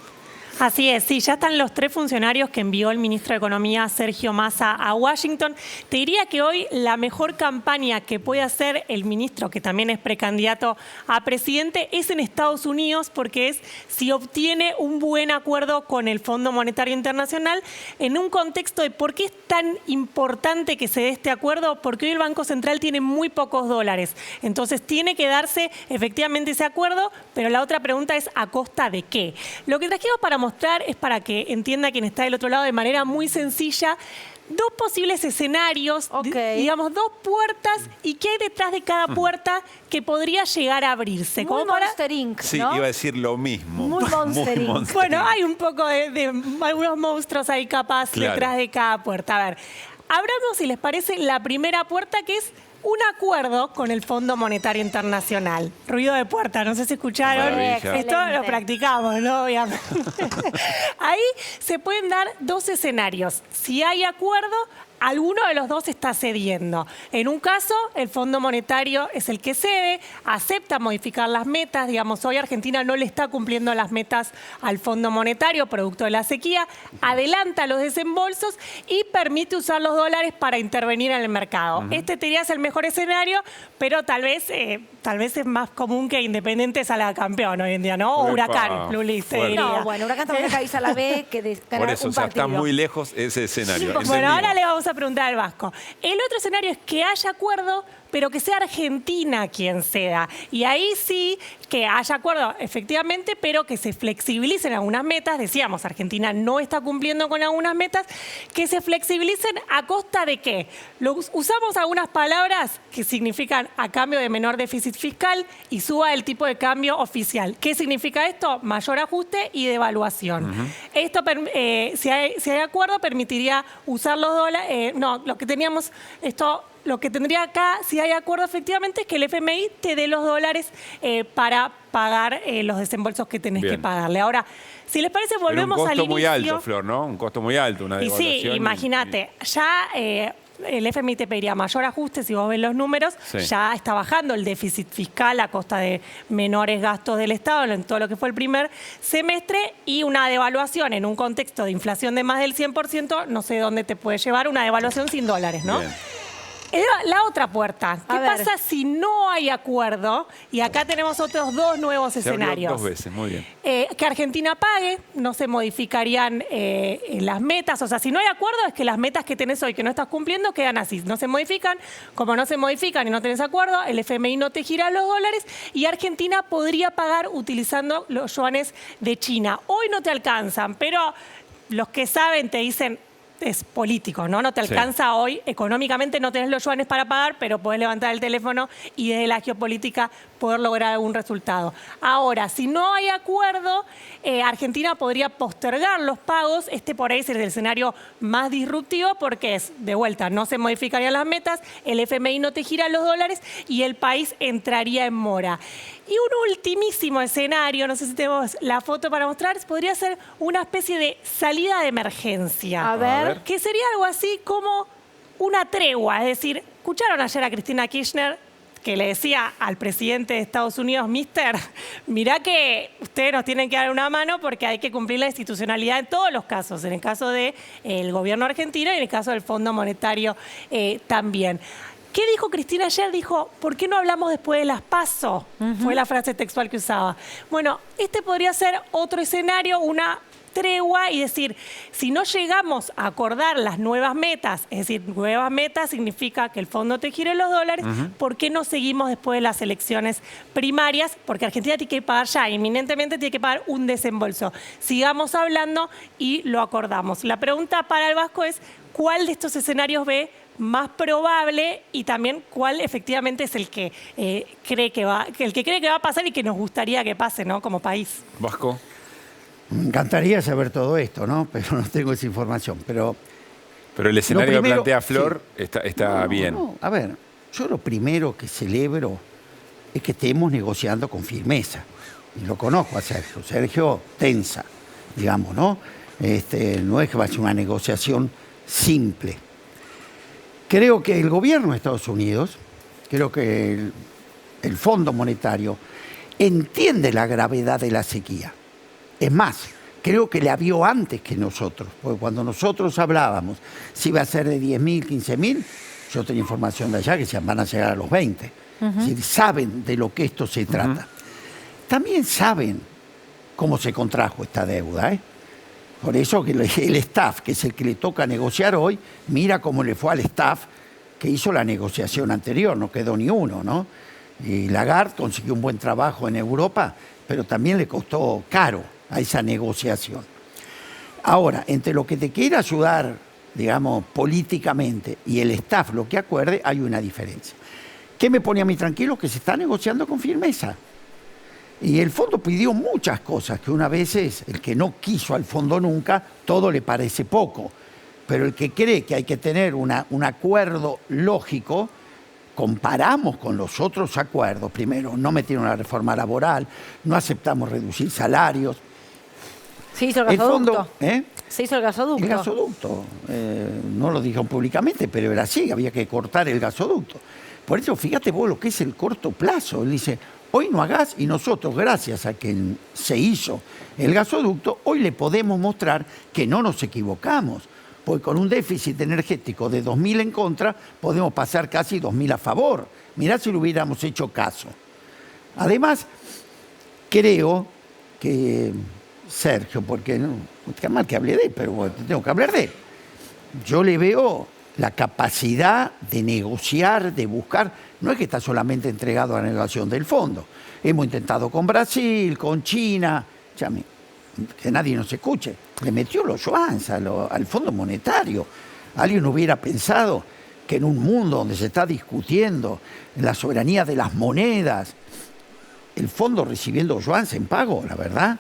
Así es, sí, ya están los 3 funcionarios que envió el ministro de Economía, Sergio Massa, a Washington. Te diría que hoy la mejor campaña que puede hacer el ministro, que también es precandidato a presidente, es en Estados Unidos, porque es si obtiene un buen acuerdo con el Fondo Monetario Internacional en un contexto de por qué es tan importante que se dé este acuerdo, porque hoy el Banco Central tiene muy pocos dólares. Entonces tiene que darse efectivamente ese acuerdo, pero la otra pregunta es ¿a costa de qué? Lo que trajimos para mostrar es para que entienda quien está del otro lado de manera muy sencilla 2 posibles escenarios, digamos 2 puertas y qué hay detrás de cada puerta que podría llegar a abrirse. Muy Monster Inc, Sí, ¿no? iba a decir lo mismo. Muy Monster Inc. Monster Bueno, Inc. hay un poco de algunos monstruos ahí capaz Claro. detrás de cada puerta. A ver, abramos si les parece la primera puerta, que es un acuerdo con el Fondo Monetario Internacional. Ruido de puerta, no sé si escucharon. Maravilla. Esto lo practicamos, ¿no? Obviamente. Ahí se pueden dar 2 escenarios. Si hay acuerdo, alguno de los 2 está cediendo. En un caso, el Fondo Monetario es el que cede, acepta modificar las metas. Digamos, hoy Argentina no le está cumpliendo las metas al Fondo Monetario, producto de la sequía, adelanta los desembolsos y permite usar los dólares para intervenir en el mercado. Este te diría es el mejor escenario, pero tal vez es más común que Independiente salga campeón hoy en día, ¿no? O Epa, Huracán, Luli, te fuerte. diría. No, bueno, Huracán también que avisa a la B que de ganar Por eso, un o sea, partido. está muy lejos ese escenario. Bueno, Entendimos. ahora le vamos a preguntar al Vasco. El otro escenario es que haya acuerdo, pero que sea Argentina quien ceda. Y ahí sí que haya acuerdo, efectivamente, pero que se flexibilicen algunas metas. Decíamos, Argentina no está cumpliendo con algunas metas. Que se flexibilicen a costa de qué. Usamos algunas palabras que significan a cambio de menor déficit fiscal y suba el tipo de cambio oficial. ¿Qué significa esto? Mayor ajuste y devaluación. Esto, si hay acuerdo, permitiría usar los dólares. Lo que teníamos, lo que tendría acá, si hay acuerdo efectivamente, es que el FMI te dé los dólares para pagar los desembolsos que tenés Bien. que pagarle. Ahora, si les parece, Pero volvemos un al costo inicio. muy alto, Flor, ¿no? Un costo muy alto, una Y devaluación. sí, imagínate, ya el FMI te pediría mayor ajuste, si vos ves los números, Sí. ya está bajando el déficit fiscal a costa de menores gastos del Estado en todo lo que fue el primer semestre, y una devaluación en un contexto de inflación de más del 100%, no sé dónde te puede llevar una devaluación sin dólares, ¿no? Bien. La otra puerta, ¿qué A ver. pasa si no hay acuerdo? Y acá tenemos otros 2 nuevos Se abrió escenarios. 2 veces, muy bien. Que Argentina pague, no se modificarían las metas. O sea, si no hay acuerdo, es que las metas que tenés hoy que no estás cumpliendo quedan así. No se modifican. Como no se modifican y no tenés acuerdo, el FMI no te gira los dólares y Argentina podría pagar utilizando los yuanes de China. Hoy no te alcanzan, pero los que saben te dicen... Es político, ¿no? No te Sí. alcanza hoy, económicamente no tenés los yuanes para pagar, pero podés levantar el teléfono y desde la geopolítica poder lograr algún resultado. Ahora, si no hay acuerdo, Argentina podría postergar los pagos. Este por ahí es el escenario más disruptivo porque es, de vuelta, no se modificarían las metas, el FMI no te gira los dólares y el país entraría en mora. Y un ultimísimo escenario, no sé si tenemos la foto para mostrar, podría ser una especie de salida de emergencia. A ver. Que sería algo así como una tregua. Es decir, ¿escucharon ayer a Cristina Kirchner que le decía al presidente de Estados Unidos, mister, mirá que ustedes nos tienen que dar una mano porque hay que cumplir la institucionalidad en todos los casos, en el caso del gobierno argentino y en el caso del Fondo Monetario también? ¿Qué dijo Cristina ayer? Dijo, ¿por qué no hablamos después de las PASO? Fue la frase textual que usaba. Bueno, este podría ser otro escenario, una tregua y decir, si no llegamos a acordar las nuevas metas, es decir, nuevas metas significa que el fondo te gire los dólares, ¿por qué no seguimos después de las elecciones primarias? Porque Argentina tiene que pagar ya, inminentemente tiene que pagar un desembolso. Sigamos hablando y lo acordamos. La pregunta para el Vasco es, ¿cuál de estos escenarios ve más probable y también cuál efectivamente es el que cree que va a pasar y que nos gustaría que pase, ¿no? Como país? Vasco. Me encantaría saber todo esto, ¿no? Pero no tengo esa información. Pero el escenario que primero- plantea Flor está No, bien. no. A ver, yo lo primero que celebro es que estemos negociando con firmeza. Y lo conozco a Sergio. Sergio tensa, digamos, ¿no? No es que va a ser una negociación simple. Creo que el gobierno de Estados Unidos, creo que el Fondo Monetario entiende la gravedad de la sequía. Es más, creo que la vio antes que nosotros, porque cuando nosotros hablábamos si iba a ser de 10.000, 15.000, yo tenía información de allá que se van a llegar a los 20. Es decir, saben de lo que esto se trata. También saben cómo se contrajo esta deuda, ¿eh? Por eso que el staff, que es el que le toca negociar hoy, mira cómo le fue al staff que hizo la negociación anterior, no quedó ni uno, ¿no? Y Lagarde consiguió un buen trabajo en Europa, pero también le costó caro a esa negociación. Ahora, entre lo que te quiere ayudar, digamos, políticamente y el staff lo que acuerde, hay una diferencia. ¿Qué me pone a mí tranquilo? Que se está negociando con firmeza. Y el fondo pidió muchas cosas, que una vez es el que no quiso al fondo nunca, todo le parece poco. Pero el que cree que hay que tener un acuerdo lógico, comparamos con los otros acuerdos. Primero, no metieron la reforma laboral, no aceptamos reducir salarios. Se hizo el gasoducto. El fondo, Se hizo el gasoducto. El gasoducto. No lo dijeron públicamente, pero era así, había que cortar el gasoducto. Por eso, fíjate vos lo que es el corto plazo. Él dice, hoy no hagas, y nosotros, gracias a que se hizo el gasoducto, hoy le podemos mostrar que no nos equivocamos. Porque con un déficit energético de 2.000 en contra, podemos pasar casi 2.000 a favor. Mirá si le hubiéramos hecho caso. Además, creo que Sergio, porque no es mal que hable de él, pero bueno, tengo que hablar de él. Yo le veo la capacidad de negociar, de buscar. No es que está solamente entregado a la negociación del fondo. Hemos intentado con Brasil, con China, que nadie nos escuche. Le metió los yuans al Fondo Monetario. Alguien hubiera pensado que en un mundo donde se está discutiendo la soberanía de las monedas, el fondo recibiendo yuans en pago, la verdad,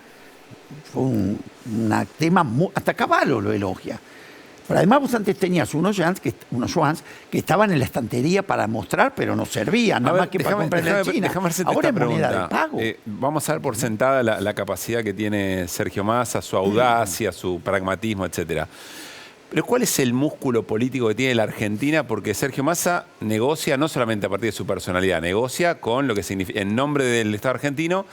fue un tema, hasta Cavallo lo elogia. Pero además vos antes tenías unos yuans que estaban en la estantería para mostrar, pero no servían, nada más que para comprarle a China. Ahora es moneda de pago. Vamos a dar por sentada la capacidad que tiene Sergio Massa, su audacia, su pragmatismo, etcétera. Pero ¿cuál es el músculo político que tiene la Argentina? Porque Sergio Massa negocia no solamente a partir de su personalidad, negocia con lo que significa en nombre del Estado argentino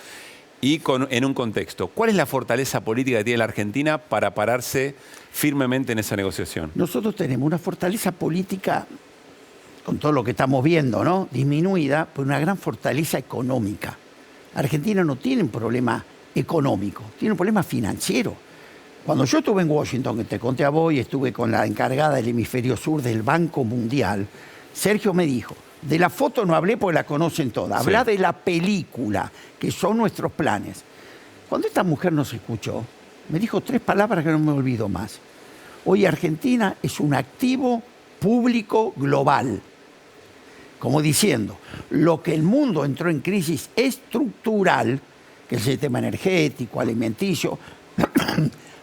y en un contexto. ¿Cuál es la fortaleza política que tiene la Argentina para pararse firmemente en esa negociación? Nosotros tenemos una fortaleza política, con todo lo que estamos viendo, ¿no?, disminuida, por una gran fortaleza económica. Argentina no tiene un problema económico, tiene un problema financiero. Cuando yo estuve en Washington, que te conté a vos, y estuve con la encargada del hemisferio sur del Banco Mundial, Sergio me dijo, de la foto no hablé porque la conocen todas, hablá de la película, que son nuestros planes. Cuando esta mujer nos escuchó, me dijo 3 palabras que no me olvido más. Hoy Argentina es un activo público global. Como diciendo, lo que el mundo entró en crisis estructural, que es el sistema energético, alimenticio,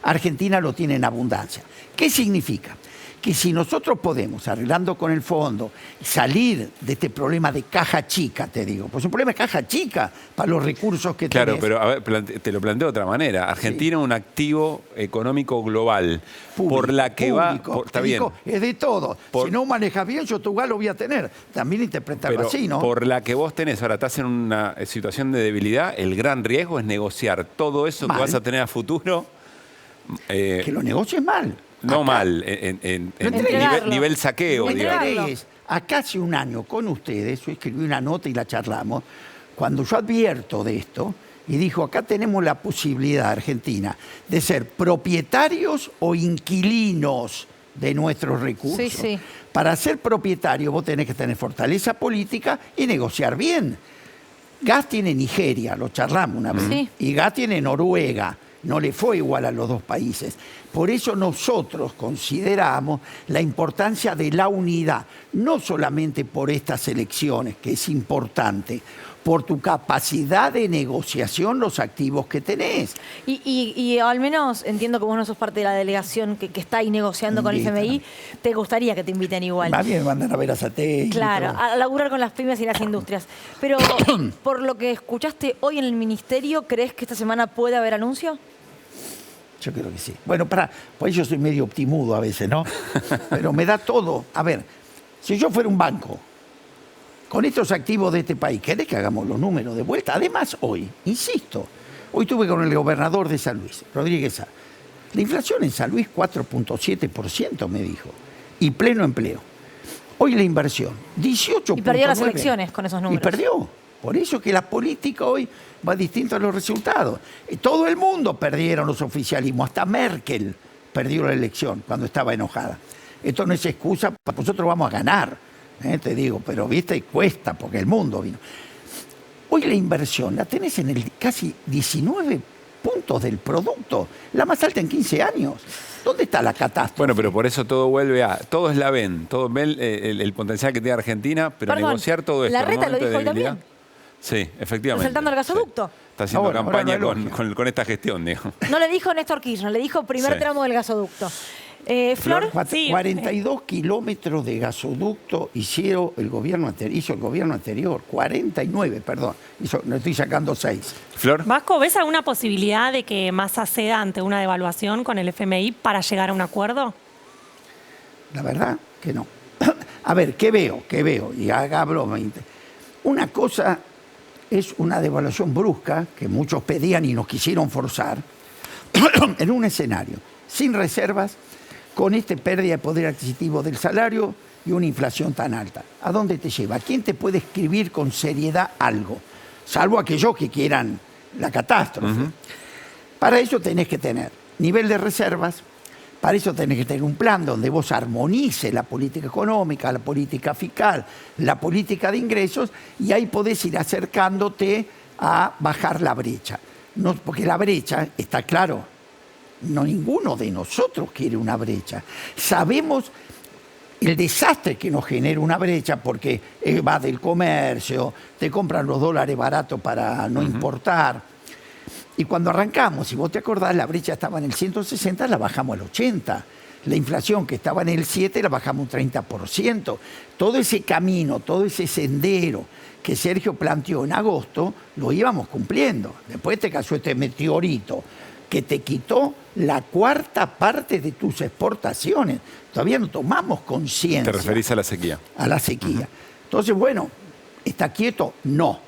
Argentina lo tiene en abundancia. ¿Qué significa? Que si nosotros podemos, arreglando con el fondo, salir de este problema de caja chica, te digo, pues un problema de caja chica para los recursos que tenés. Claro, pero a ver, te lo planteo de otra manera. Argentina es un activo económico global, Público, por la que público, está bien. Es de todo. Si no manejas bien, yo tu igual lo voy a tener. También interpretarlo Pero así, ¿no? por la que vos tenés, ahora estás en una situación de debilidad, el gran riesgo es negociar todo eso que vas a tener a futuro. Que lo negocies mal. No acá, mal, en nivel saqueo, digamos. Acá hace un año con ustedes, yo escribí una nota y la charlamos, cuando yo advierto de esto, y dijo, acá tenemos la posibilidad, Argentina, de ser propietarios o inquilinos de nuestros recursos. Sí, sí. Para ser propietario vos tenés que tener fortaleza política y negociar bien. Gas tiene Nigeria, lo charlamos una vez, y Gas tiene Noruega. No le fue igual a los dos países. Por eso nosotros consideramos la importancia de la unidad, no solamente por estas elecciones, que es importante, por tu capacidad de negociación, los activos que tenés. Y al menos entiendo que vos no sos parte de la delegación que está ahí negociando con el FMI. ¿Te gustaría que te inviten igual? Más bien me mandan a ver a Satélite. Claro, a laburar con las pymes y las industrias. Pero por lo que escuchaste hoy en el ministerio, ¿crees que esta semana puede haber anuncio? Yo creo que sí. Bueno, pues yo soy medio optimudo a veces, ¿no? Pero me da todo. A ver, si yo fuera un banco, con estos activos de este país, ¿querés que hagamos los números de vuelta? Además, hoy, insisto, Hoy estuve con el gobernador de San Luis, Rodríguez Sá. La inflación en San Luis 4.7% me dijo, y pleno empleo. Hoy la inversión, 18.9%. Y perdió las elecciones con esos números. Y perdió. Por eso que la política hoy va distinto a los resultados. Todo el mundo perdieron los oficialismos, hasta Merkel perdió la elección cuando estaba enojada. Esto no es excusa, nosotros vamos a ganar, te digo, pero viste, cuesta porque el mundo vino. Hoy la inversión la tenés en el casi 19 puntos del producto, la más alta en 15 años. ¿Dónde está la catástrofe? Bueno, pero por eso todo vuelve a... Todos la ven, todos ven el potencial que tiene Argentina, pero Perdón, negociar todo esto... Larreta en lo un momento dijo de hoy debilidad. también. Sí, efectivamente. Resaltando el gasoducto. Sí. Está haciendo Ahora campaña no elogia. con esta gestión, digo. No le dijo Néstor Kirchner, le dijo primer Sí. tramo del gasoducto. Flor, Sí. 42 kilómetros de gasoducto hizo el gobierno anterior, 49, perdón, no estoy sacando 6. Flor. Vasco, ¿ves alguna posibilidad de que Massa ceda ante una devaluación con el FMI para llegar a un acuerdo? La verdad que no. A ver, ¿qué veo? Y haga broma. Una cosa es una devaluación brusca, que muchos pedían y nos quisieron forzar, en un escenario sin reservas, con pérdida de poder adquisitivo del salario y una inflación tan alta. ¿A dónde te lleva? ¿Quién te puede escribir con seriedad algo? Salvo aquellos que quieran la catástrofe. Para eso tenés que tener nivel de reservas, para eso tenés que tener un plan donde vos armonices la política económica, la política fiscal, la política de ingresos, y ahí podés ir acercándote a bajar la brecha. No, porque la brecha, está claro, no ninguno de nosotros quiere una brecha. Sabemos el desastre que nos genera una brecha porque va del comercio, te compran los dólares baratos para no importar. Y cuando arrancamos, si vos te acordás, la brecha estaba en el 160, la bajamos al 80. La inflación que estaba en el 7 la bajamos un 30%. Todo ese camino, todo ese sendero que Sergio planteó en agosto, lo íbamos cumpliendo. Después te cayó este meteorito que te quitó la cuarta parte de tus exportaciones. Todavía no tomamos conciencia. Te referís a la sequía. A la sequía. Entonces, bueno, ¿está quieto? No.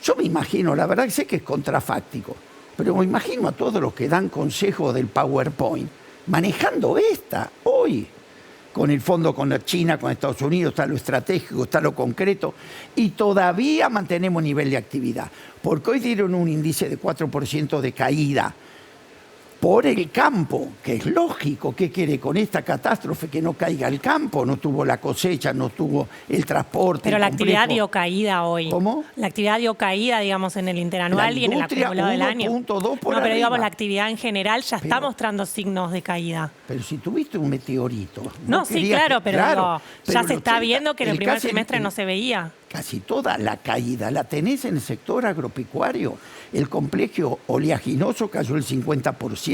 Yo me imagino, la verdad que sé que es contrafáctico, pero me imagino a todos los que dan consejo del PowerPoint manejando hoy, con el fondo con la China, con Estados Unidos, está lo estratégico, está lo concreto, y todavía mantenemos nivel de actividad, porque hoy dieron un índice de 4% de caída por el campo, que es lógico. ¿Qué quiere con esta catástrofe? Que no caiga el campo, no tuvo la cosecha, no tuvo el transporte. Pero la actividad complejo. dio caída hoy. ¿Cómo? La actividad dio caída, digamos, en el interanual y en el acumulado del año. 1.2 por No, pero digamos, arriba. la actividad en general ya está mostrando signos de caída. Pero si tuviste un meteorito. No, sí, querías claro, que- pero claro, digo, pero ya el se está 80, viendo que en el primer casi trimestre no se veía. Casi toda la caída la tenés en el sector agropecuario. El complejo oleaginoso cayó el 50%.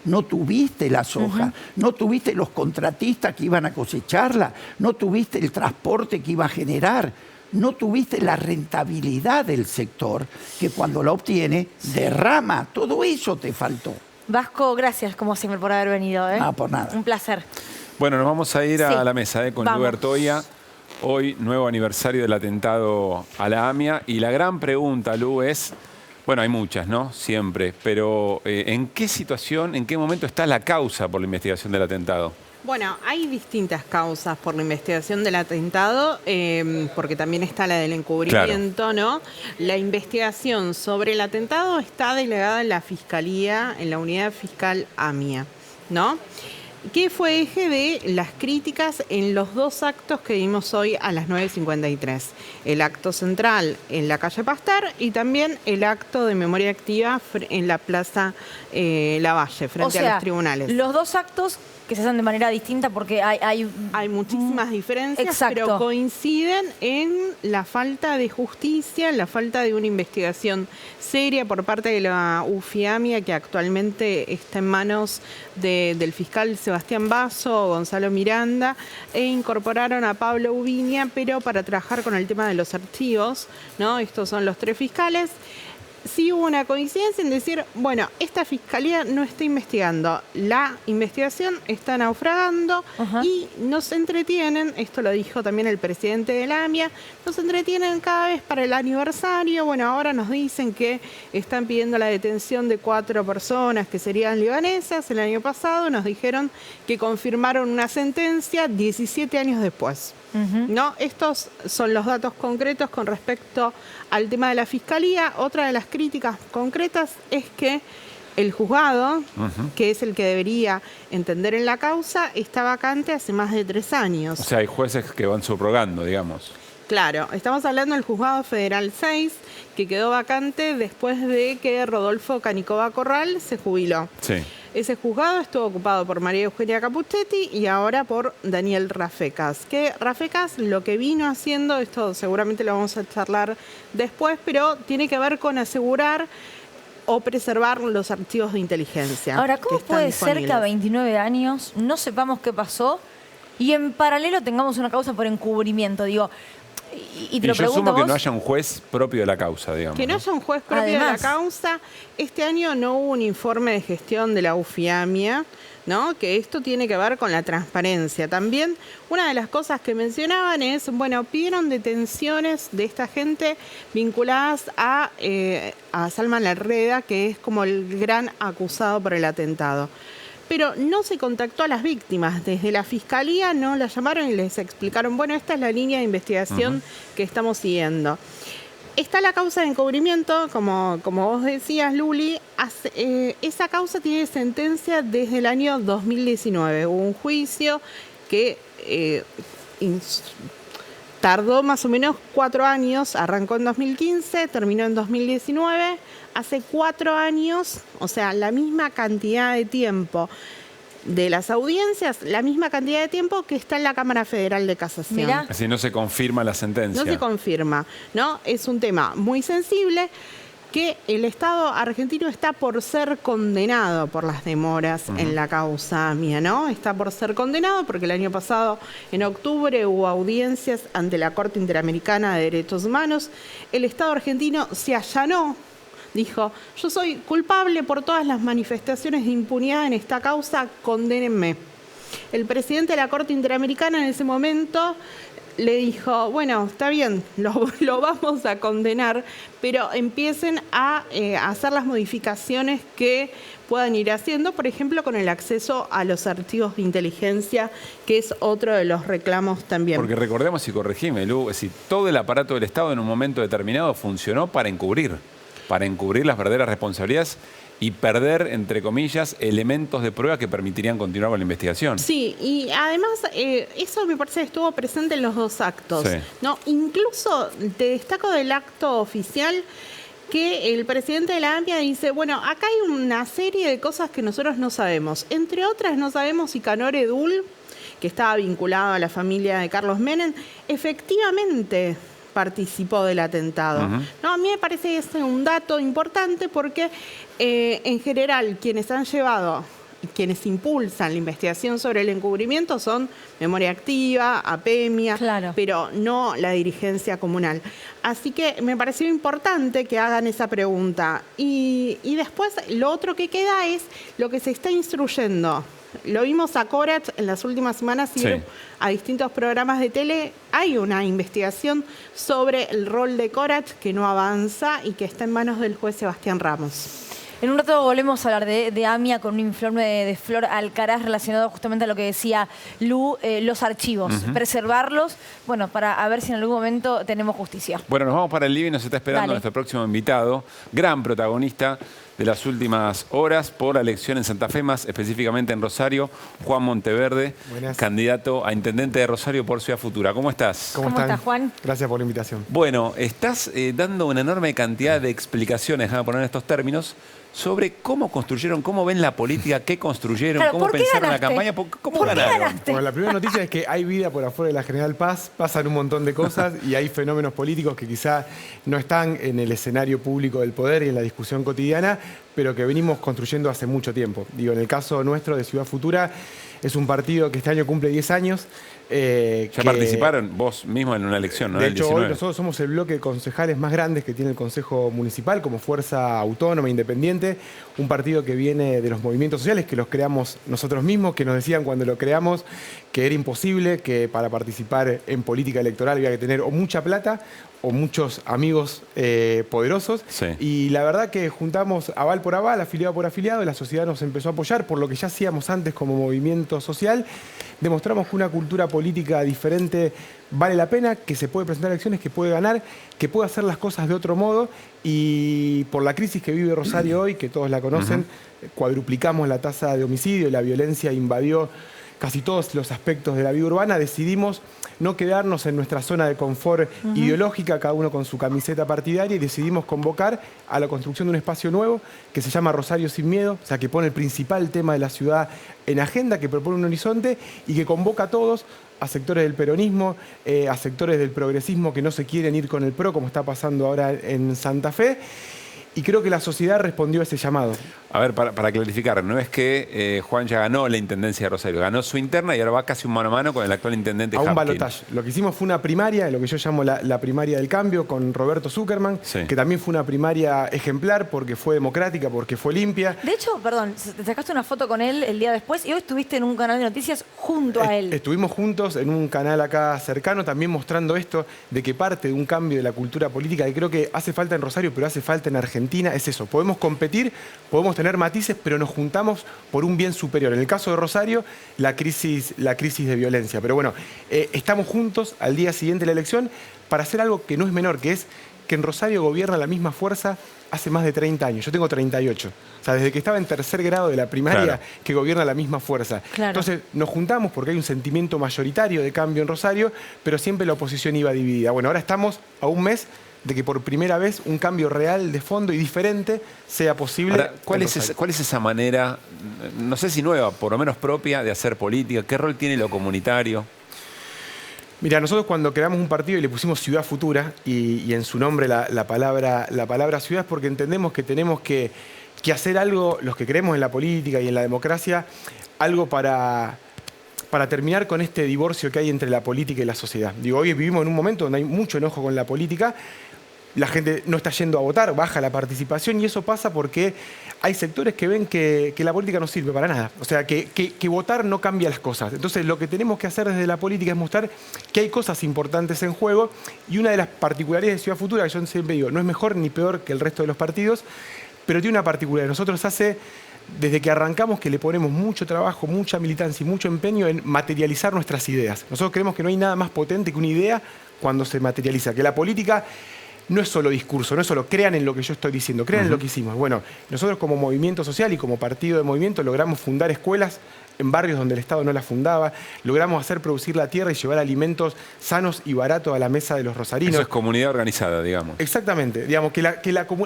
No tuviste la soja, no tuviste los contratistas que iban a cosecharla, no tuviste el transporte que iba a generar, no tuviste la rentabilidad del sector que cuando la obtiene derrama. Todo eso te faltó. Vasco, gracias como siempre por haber venido. Ah, por nada. Un placer. Bueno, nos vamos a ir a Sí. la mesa con Vamos. Lu Bertoia. Hoy, nuevo aniversario del atentado a la AMIA. Y la gran pregunta, Lu, es... Bueno, hay muchas, ¿no? Siempre. Pero ¿en qué situación, en qué momento está la causa por la investigación del atentado? Bueno, hay distintas causas por la investigación del atentado, porque también está la del encubrimiento, ¿no? La investigación sobre el atentado está delegada en la Fiscalía, en la Unidad Fiscal AMIA, ¿no? Que fue eje de las críticas en los dos actos que vimos hoy a las 9:53. El acto central en la calle Pasteur y también el acto de memoria activa en la Plaza Lavalle, frente a los tribunales. Los dos actos que se hacen de manera distinta porque hay muchísimas diferencias, Exacto. pero coinciden en la falta de justicia, en la falta de una investigación seria por parte de la UFIAMIA, que actualmente está en manos del fiscal Sebastián Basso, Gonzalo Miranda, e incorporaron a Pablo Ubiña, pero para trabajar con el tema de los archivos, ¿no? Estos son los tres fiscales. sí hubo una coincidencia en decir, bueno, esta fiscalía no está investigando, la investigación está naufragando y nos entretienen, esto lo dijo también el presidente de la AMIA, nos entretienen cada vez para el aniversario. Bueno, ahora nos dicen que están pidiendo la detención de 4 personas que serían libanesas. El año pasado nos dijeron que confirmaron una sentencia 17 años después. ¿No? Estos son los datos concretos con respecto al tema de la fiscalía. Otra de las críticas concretas es que el juzgado, que es el que debería entender en la causa, está vacante hace más de 3 años. O sea, hay jueces que van subrogando, digamos. Claro, estamos hablando del Juzgado Federal 6, que quedó vacante después de que Rodolfo Canicova Corral se jubiló. Sí. Ese juzgado estuvo ocupado por María Eugenia Capuchetti y ahora por Daniel Rafecas. Que Rafecas lo que vino haciendo, esto seguramente lo vamos a charlar después, pero tiene que ver con asegurar o preservar los archivos de inteligencia. Ahora, ¿cómo puede ser que a 29 años no sepamos qué pasó y en paralelo tengamos una causa por encubrimiento? Digo, y te lo yo pregunto asumo que vos, no haya un juez propio de la causa, digamos. Que no haya un juez propio Además, de la causa. Este año no hubo un informe de gestión de la UFIAMIA, ¿no? Que esto tiene que ver con la transparencia. También una de las cosas que mencionaban es, bueno, pidieron detenciones de esta gente vinculadas a Salman Larreda, que es como el gran acusado por el atentado. Pero no se contactó a las víctimas. Desde la Fiscalía no las llamaron y les explicaron, bueno, esta es la línea de investigación que estamos siguiendo. Está la causa de encubrimiento, como vos decías, Luli. Esa causa tiene sentencia desde el año 2019. Hubo un juicio que tardó más o menos 4 años, arrancó en 2015, terminó en 2019. Hace 4 años, o sea, la misma cantidad de tiempo de las audiencias, la misma cantidad de tiempo que está en la Cámara Federal de Casación. Mirá. Así no se confirma la sentencia. No se confirma, ¿no? Es un tema muy sensible que el Estado argentino está por ser condenado por las demoras en la causa AMIA, ¿no? Está por ser condenado porque el año pasado, en octubre, hubo audiencias ante la Corte Interamericana de Derechos Humanos. El Estado argentino se allanó, dijo, yo soy culpable por todas las manifestaciones de impunidad en esta causa, condénenme. El presidente de la Corte Interamericana en ese momento le dijo, bueno, está bien, lo vamos a condenar, pero empiecen a hacer las modificaciones que puedan ir haciendo, por ejemplo, con el acceso a los archivos de inteligencia, que es otro de los reclamos también. Porque recordemos, y corregime, Lu, es decir, todo el aparato del Estado en un momento determinado funcionó para encubrir las verdaderas responsabilidades y perder, entre comillas, elementos de prueba que permitirían continuar con la investigación. Sí, y además eso me parece que estuvo presente en los 2 actos. Sí. ¿No? Incluso te destaco del acto oficial que el presidente de la AMIA dice, bueno, acá hay una serie de cosas que nosotros no sabemos. Entre otras, no sabemos si Canor Edul, que estaba vinculado a la familia de Carlos Menem, efectivamente participó del atentado. No, a mí me parece que es un dato importante porque en general quienes impulsan la investigación sobre el encubrimiento son Memoria Activa, APEMIA, claro, pero no la dirigencia comunal. Así que me pareció importante que hagan esa pregunta. Y después lo otro que queda es lo que se está instruyendo. Lo vimos a Corach en las últimas semanas y a distintos programas de tele. Hay una investigación sobre el rol de Corach que no avanza y que está en manos del juez Sebastián Ramos. En un rato volvemos a hablar de AMIA con un informe de Flor Alcaraz relacionado justamente a lo que decía Lu, los archivos, preservarlos, bueno, para ver si en algún momento tenemos justicia. Bueno, nos vamos para el living, nos está esperando nuestro próximo invitado, gran protagonista de las últimas horas por la elección en Santa Fe, más específicamente en Rosario, Juan Monteverde, candidato a intendente de Rosario por Ciudad Futura. ¿Cómo estás? ¿Cómo estás, Juan? Gracias por la invitación. Bueno, estás dando una enorme cantidad de explicaciones, déjame poner en estos términos, sobre cómo construyeron, cómo ven la política, qué construyeron, cómo pensaron la campaña, cómo ganaron. Bueno, la primera noticia es que hay vida por afuera de la General Paz, pasan un montón de cosas y hay fenómenos políticos que quizá no están en el escenario público del poder y en la discusión cotidiana, pero que venimos construyendo hace mucho tiempo. Digo, en el caso nuestro de Ciudad Futura, es un partido que este año cumple 10 años, Ya participaron vos mismo en una elección, ¿no? De El hecho, 19. hoy nosotros somos el bloque de concejales más grandes que tiene el Consejo Municipal como fuerza autónoma, independiente, un partido que viene de los movimientos sociales, que los creamos nosotros mismos, que nos decían cuando lo creamos que era imposible, que para participar en política electoral había que tener o mucha plata o muchos amigos poderosos. Sí. Y la verdad que juntamos aval por aval, afiliado por afiliado, la sociedad nos empezó a apoyar por lo que ya hacíamos antes como movimiento social. Demostramos que una cultura política diferente vale la pena, que se puede presentar elecciones, que puede ganar, que puede hacer las cosas de otro modo. Y por la crisis que vive Rosario hoy, que todos la conocen, cuadruplicamos la tasa de homicidio, la violencia invadió casi todos los aspectos de la vida urbana, decidimos no quedarnos en nuestra zona de confort ideológica, cada uno con su camiseta partidaria, y decidimos convocar a la construcción de un espacio nuevo que se llama Rosario Sin Miedo, o sea, que pone el principal tema de la ciudad en agenda, que propone un horizonte y que convoca a todos, a sectores del peronismo, a sectores del progresismo que no se quieren ir con el PRO, como está pasando ahora en Santa Fe. Y creo que la sociedad respondió a ese llamado. A ver, para clarificar, no es que Juan ya ganó la intendencia de Rosario, ganó su interna y ahora va casi un mano a mano con el actual intendente A un Hapkin. balotaje. Lo que hicimos fue una primaria, lo que yo llamo la primaria del cambio, con Roberto Zuckerman, Sí. que también fue una primaria ejemplar porque fue democrática, porque fue limpia. De hecho, perdón, te sacaste una foto con él el día después y hoy estuviste en un canal de noticias junto a él. Estuvimos juntos en un canal acá cercano, también mostrando esto, de que parte de un cambio de la cultura política, que creo que hace falta en Rosario, pero hace falta en Argentina, es eso. Podemos competir, podemos tener matices, pero nos juntamos por un bien superior. En el caso de Rosario, la crisis de violencia. Pero bueno, estamos juntos al día siguiente de la elección para hacer algo que no es menor, que es que en Rosario gobierna la misma fuerza hace más de 30 años. Yo tengo 38. O sea, desde que estaba en tercer grado de la primaria, Claro. que gobierna la misma fuerza. Claro. Entonces, nos juntamos porque hay un sentimiento mayoritario de cambio en Rosario, pero siempre la oposición iba dividida. Bueno, ahora estamos a un mes de que por primera vez un cambio real de fondo y diferente sea posible. Ahora, ¿cuál en es Rosario. esa manera, no sé si nueva, por lo menos propia, de hacer política? ¿Qué rol tiene lo comunitario? Mira, nosotros cuando creamos un partido y le pusimos Ciudad Futura, y en su nombre la palabra ciudad, es porque entendemos que tenemos que hacer algo, los que creemos en la política y en la democracia, algo para terminar con este divorcio que hay entre la política y la sociedad. Digo, hoy vivimos en un momento donde hay mucho enojo con la política, la gente no está yendo a votar, baja la participación, y eso pasa porque hay sectores que ven que la política no sirve para nada. O sea, que votar no cambia las cosas. Entonces, lo que tenemos que hacer desde la política es mostrar que hay cosas importantes en juego, y una de las particularidades de Ciudad Futura, que yo siempre digo, no es mejor ni peor que el resto de los partidos, pero tiene una particularidad. Nosotros desde que arrancamos, que le ponemos mucho trabajo, mucha militancia y mucho empeño en materializar nuestras ideas. Nosotros creemos que no hay nada más potente que una idea cuando se materializa, que la política no es solo discurso, no es solo crean en lo que yo estoy diciendo, crean en lo que hicimos. Bueno, nosotros como movimiento social y como partido de movimiento logramos fundar escuelas en barrios donde el Estado no las fundaba, logramos hacer producir la tierra y llevar alimentos sanos y baratos a la mesa de los rosarinos. Eso es comunidad organizada, digamos. Exactamente, digamos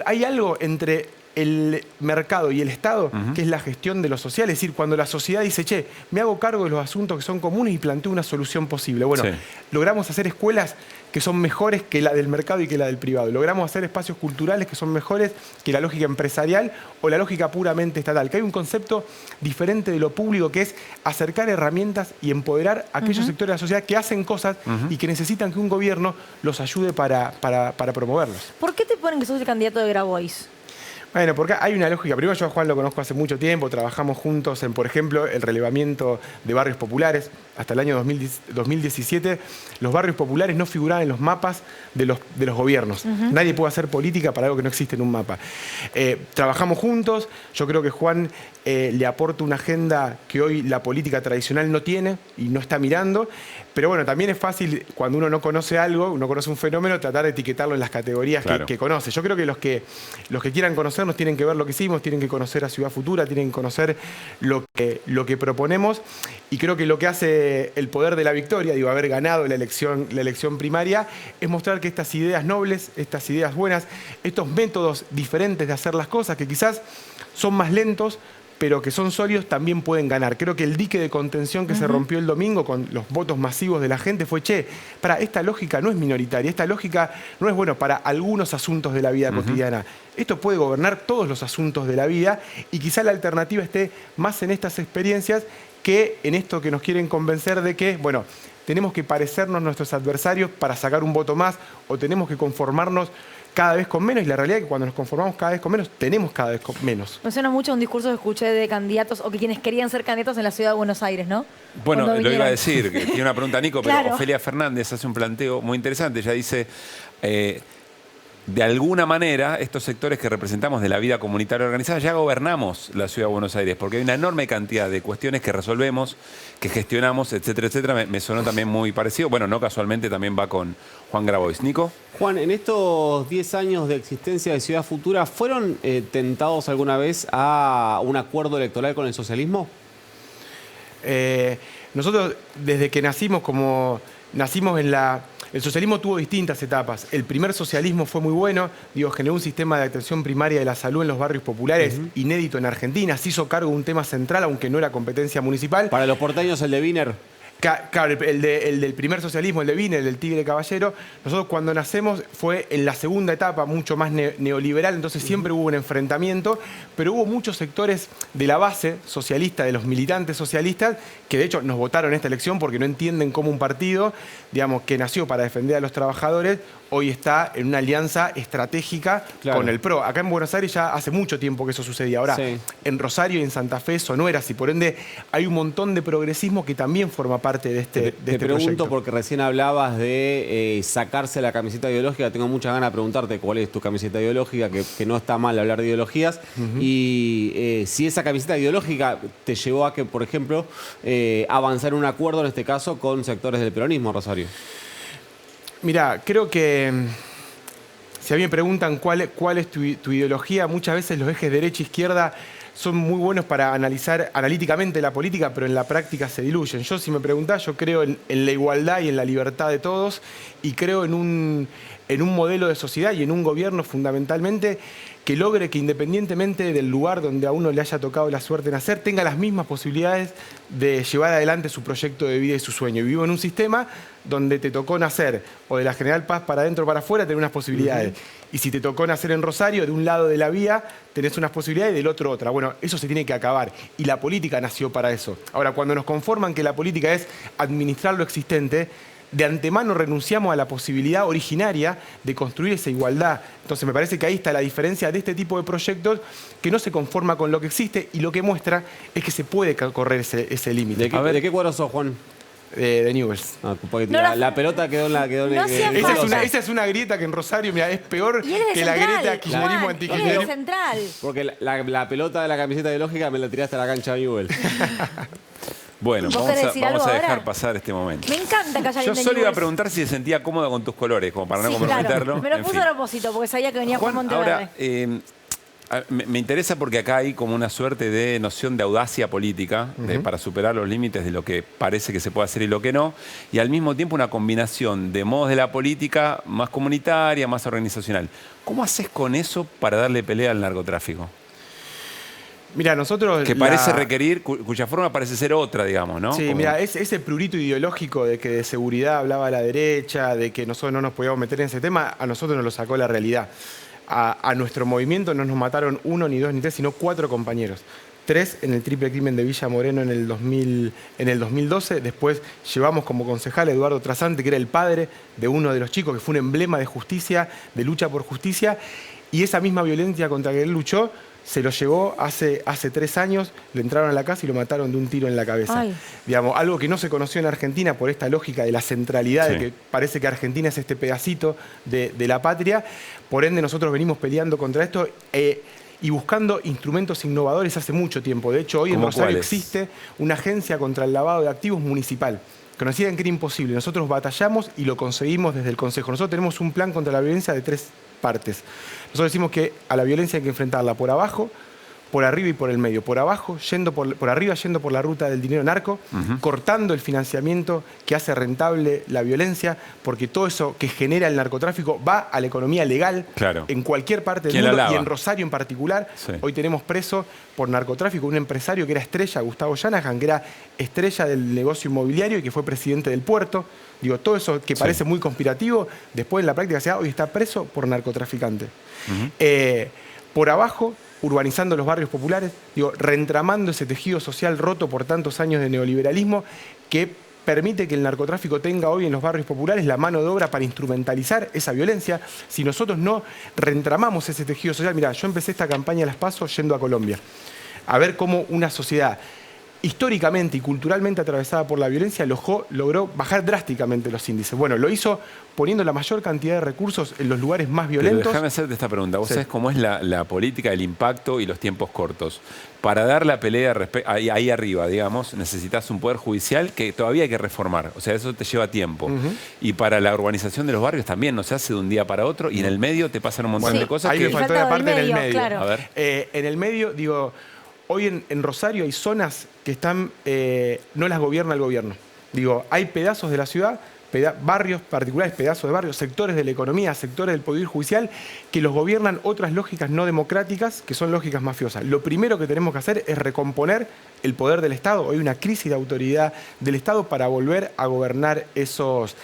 hay algo entre el mercado y el Estado, que es la gestión de lo social. Es decir, cuando la sociedad dice, che, me hago cargo de los asuntos que son comunes y planteo una solución posible. Bueno, Sí. logramos hacer escuelas que son mejores que la del mercado y que la del privado. Logramos hacer espacios culturales que son mejores que la lógica empresarial o la lógica puramente estatal. Que hay un concepto diferente de lo público, que es acercar herramientas y empoderar a aquellos sectores de la sociedad que hacen cosas y que necesitan que un gobierno los ayude para promoverlos. ¿Por qué te ponen que sos el candidato de Grabois? Bueno, porque hay una lógica. Primero, yo a Juan lo conozco hace mucho tiempo, trabajamos juntos en, por ejemplo, el relevamiento de barrios populares. Hasta el año 2017, los barrios populares no figuraban en los mapas de los gobiernos. Nadie puede hacer política para algo que no existe en un mapa. Trabajamos juntos, yo creo que Juan le aporta una agenda que hoy la política tradicional no tiene y no está mirando. Pero bueno, también es fácil, cuando uno no conoce algo, uno conoce un fenómeno, tratar de etiquetarlo en las categorías que conoce. Yo creo que los que quieran conocernos tienen que ver lo que hicimos, tienen que conocer a Ciudad Futura, tienen que conocer lo que proponemos. Y creo que lo que hace el poder de la victoria, haber ganado la elección primaria, es mostrar que estas ideas nobles, estas ideas buenas, estos métodos diferentes de hacer las cosas, que quizás son más lentos, pero que son sólidos, también pueden ganar. Creo que el dique de contención que se rompió el domingo con los votos masivos de la gente fue, esta lógica no es minoritaria, esta lógica no es bueno para algunos asuntos de la vida cotidiana. Esto puede gobernar todos los asuntos de la vida, y quizá la alternativa esté más en estas experiencias que en esto que nos quieren convencer de que, bueno, tenemos que parecernos nuestros adversarios para sacar un voto más o tenemos que conformarnos cada vez con menos, y la realidad es que cuando nos conformamos cada vez con menos, tenemos cada vez con menos. Me suena mucho un discurso que escuché de candidatos o que quienes querían ser candidatos en la ciudad de Buenos Aires, ¿no? Bueno, Cuando lo iba vinieron. a decir, que tiene una pregunta Nico, pero Claro. Ofelia Fernández hace un planteo muy interesante. Ella dice, de alguna manera, estos sectores que representamos de la vida comunitaria organizada ya gobernamos la ciudad de Buenos Aires, porque hay una enorme cantidad de cuestiones que resolvemos, que gestionamos, etcétera, etcétera. Me sonó también muy parecido. Bueno, no casualmente también va con Juan Grabois. Nico. Juan, en estos 10 años de existencia de Ciudad Futura, ¿fueron tentados alguna vez a un acuerdo electoral con el socialismo? Nosotros, desde que nacimos el socialismo tuvo distintas etapas. El primer socialismo fue muy bueno, generó un sistema de atención primaria de la salud en los barrios populares, inédito en Argentina, se hizo cargo de un tema central, aunque no era competencia municipal. Para los porteños, el de Wiener. Claro, el del primer socialismo, el de Wiener, el del Tigre Caballero. Nosotros cuando nacemos fue en la segunda etapa, mucho más neoliberal, entonces siempre hubo un enfrentamiento, pero hubo muchos sectores de la base socialista, de los militantes socialistas, que de hecho nos votaron en esta elección porque no entienden cómo un partido, que nació para defender a los trabajadores, hoy está en una alianza estratégica con el PRO. Acá en Buenos Aires ya hace mucho tiempo que eso sucedía. Ahora, en Rosario y en Santa Fe eso no era así. Por ende, hay un montón de progresismo que también forma parte de este proyecto. Te pregunto porque recién hablabas de sacarse la camiseta ideológica. Tengo muchas ganas de preguntarte cuál es tu camiseta ideológica, que no está mal hablar de ideologías. Y si esa camiseta ideológica te llevó a que, por ejemplo, avanzar un acuerdo, en este caso, con sectores del peronismo, Rosario. Mira, creo que si a mí me preguntan cuál es tu ideología, muchas veces los ejes derecha-izquierda son muy buenos para analizar analíticamente la política, pero en la práctica se diluyen. Yo, si me preguntás, yo creo en la igualdad y en la libertad de todos y creo en un modelo de sociedad y en un gobierno fundamentalmente que logre que independientemente del lugar donde a uno le haya tocado la suerte de nacer, tenga las mismas posibilidades de llevar adelante su proyecto de vida y su sueño. Y vivo en un sistema donde te tocó nacer o de la General Paz para adentro o para afuera, tenés unas posibilidades. Y si te tocó nacer en Rosario, de un lado de la vía, tenés unas posibilidades y del otro otra. Bueno, eso se tiene que acabar. Y la política nació para eso. Ahora, cuando nos conforman que la política es administrar lo existente, de antemano renunciamos a la posibilidad originaria de construir esa igualdad. Entonces me parece que ahí está la diferencia de este tipo de proyectos que no se conforma con lo que existe y lo que muestra es que se puede correr ese límite. ¿De qué cuadro sos, Juan? De Newell's. La pelota quedó en la... Esa es una grieta que en Rosario, mira, es peor que la grieta kirchnerismo antikirchnerismo. Él es central. Porque la pelota de la camiseta ideológica me la tiraste a la cancha de Newell. Bueno, ¿Vos querés decir algo vamos a dejar ahora? pasar este momento. Me encanta que haya Yo alguien de solo iba a Newell's. preguntar si se sentía cómodo con tus colores, como para no comprometerlo. Claro. Me lo En puse fin. a propósito porque sabía que venía Juan Monteverde. Ahora, me interesa porque acá hay como una suerte de noción de audacia política para superar los límites de lo que parece que se puede hacer y lo que no, y al mismo tiempo una combinación de modos de la política más comunitaria, más organizacional. ¿Cómo haces con eso para darle pelea al narcotráfico? Mira, nosotros... Que parece requerir, cuya forma parece ser otra, digamos, ¿no? Sí, mira, ese prurito ideológico de que de seguridad hablaba la derecha, de que nosotros no nos podíamos meter en ese tema, a nosotros nos lo sacó la realidad. A nuestro movimiento no nos mataron 1, ni 2, ni 3, sino 4 compañeros. 3 en el triple crimen de Villa Moreno en el 2012. Después llevamos como concejal a Eduardo Trasante, que era el padre de uno de los chicos, que fue un emblema de justicia, de lucha por justicia. Y esa misma violencia contra que él luchó, se lo llevó hace 3 años, le entraron a la casa y lo mataron de un tiro en la cabeza. Ay. Digamos, algo que no se conoció en Argentina por esta lógica de la centralidad, de que parece que Argentina es este pedacito de la patria. Por ende, nosotros venimos peleando contra esto y buscando instrumentos innovadores hace mucho tiempo. De hecho, hoy en Rosario existe una agencia contra el lavado de activos municipal. Que nos decían que era imposible. Nosotros batallamos y lo conseguimos desde el Consejo. Nosotros tenemos un plan contra la violencia de 3 partes. Nosotros decimos que a la violencia hay que enfrentarla por abajo, por arriba y por el medio. Por abajo, por arriba, yendo por la ruta del dinero narco, cortando el financiamiento que hace rentable la violencia, porque todo eso que genera el narcotráfico va a la economía legal en cualquier parte del mundo y en Rosario en particular. Hoy tenemos preso por narcotráfico un empresario que era estrella, Gustavo Shanahan, que era estrella del negocio inmobiliario y que fue presidente del puerto. Digo, todo eso que parece muy conspirativo, después en la práctica hoy está preso por narcotraficante. Por abajo, urbanizando los barrios populares, digo, reentramando ese tejido social roto por tantos años de neoliberalismo que permite que el narcotráfico tenga hoy en los barrios populares la mano de obra para instrumentalizar esa violencia. Si nosotros no reentramamos ese tejido social, mirá, yo empecé esta campaña de las PASO yendo a Colombia, a ver cómo una sociedad históricamente y culturalmente atravesada por la violencia logró bajar drásticamente los índices. Bueno, lo hizo poniendo la mayor cantidad de recursos en los lugares más violentos. Pero déjame hacerte esta pregunta. ¿Vos Sí. sabés cómo es la política, el impacto y los tiempos cortos? Para dar la pelea ahí arriba, digamos, necesitas un poder judicial que todavía hay que reformar. O sea, eso te lleva tiempo. Y para la urbanización de los barrios también no se hace de un día para otro y en el medio te pasan un montón de cosas ahí que... me faltó la parte en el medio. claro. A ver. En el medio, digo, hoy en Rosario hay zonas que están, no las gobierna el gobierno. Digo, hay pedazos de la ciudad, barrios particulares, pedazos de barrios, sectores de la economía, sectores del poder judicial, que los gobiernan otras lógicas no democráticas, que son lógicas mafiosas. Lo primero que tenemos que hacer es recomponer el poder del Estado. Hoy hay una crisis de autoridad del Estado para volver a gobernar esos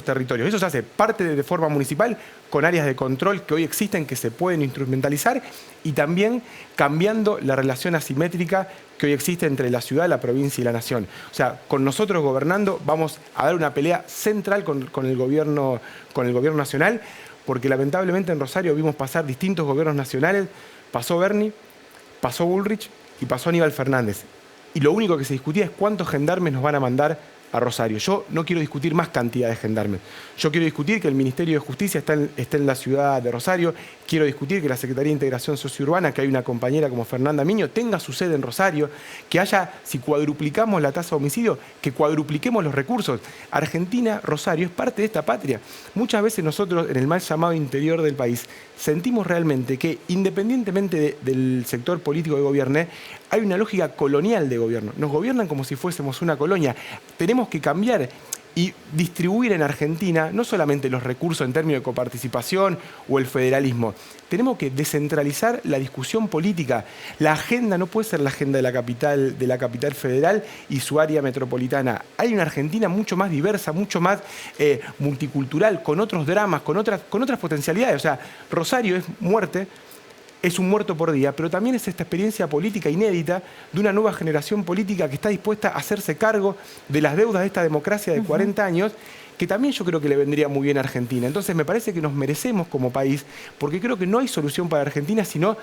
territorios. Eso se hace parte de forma municipal, con áreas de control que hoy existen, que se pueden instrumentalizar, y también cambiando la relación asimétrica que hoy existe entre la ciudad, la provincia y la nación. O sea, con nosotros gobernando vamos a dar una pelea central con el gobierno nacional, porque lamentablemente en Rosario vimos pasar distintos gobiernos nacionales. Pasó Bernie, pasó Bullrich y pasó Aníbal Fernández. Y lo único que se discutía es cuántos gendarmes nos van a mandar a Rosario. Yo no quiero discutir más cantidad de gendarmes. Yo quiero discutir que el Ministerio de Justicia esté en la ciudad de Rosario. Quiero discutir que la Secretaría de Integración Sociourbana, que hay una compañera como Fernanda Miño, tenga su sede en Rosario. Que haya, si cuadruplicamos la tasa de homicidio, que cuadrupliquemos los recursos. Argentina, Rosario, es parte de esta patria. Muchas veces nosotros, en el mal llamado interior del país, sentimos realmente que, independientemente del sector político que gobierne, hay una lógica colonial de gobierno. Nos gobiernan como si fuésemos una colonia. Tenemos que cambiar y distribuir en Argentina no solamente los recursos en términos de coparticipación o el federalismo. Tenemos que descentralizar la discusión política. La agenda no puede ser la agenda de la capital federal y su área metropolitana. Hay una Argentina mucho más diversa, mucho más multicultural, con otros dramas, con otras potencialidades. O sea, Rosario es muerte, es un muerto por día, pero también es esta experiencia política inédita de una nueva generación política que está dispuesta a hacerse cargo de las deudas de esta democracia de 40 años, que también yo creo que le vendría muy bien a Argentina. Entonces me parece que nos merecemos como país, porque creo que no hay solución para Argentina, sino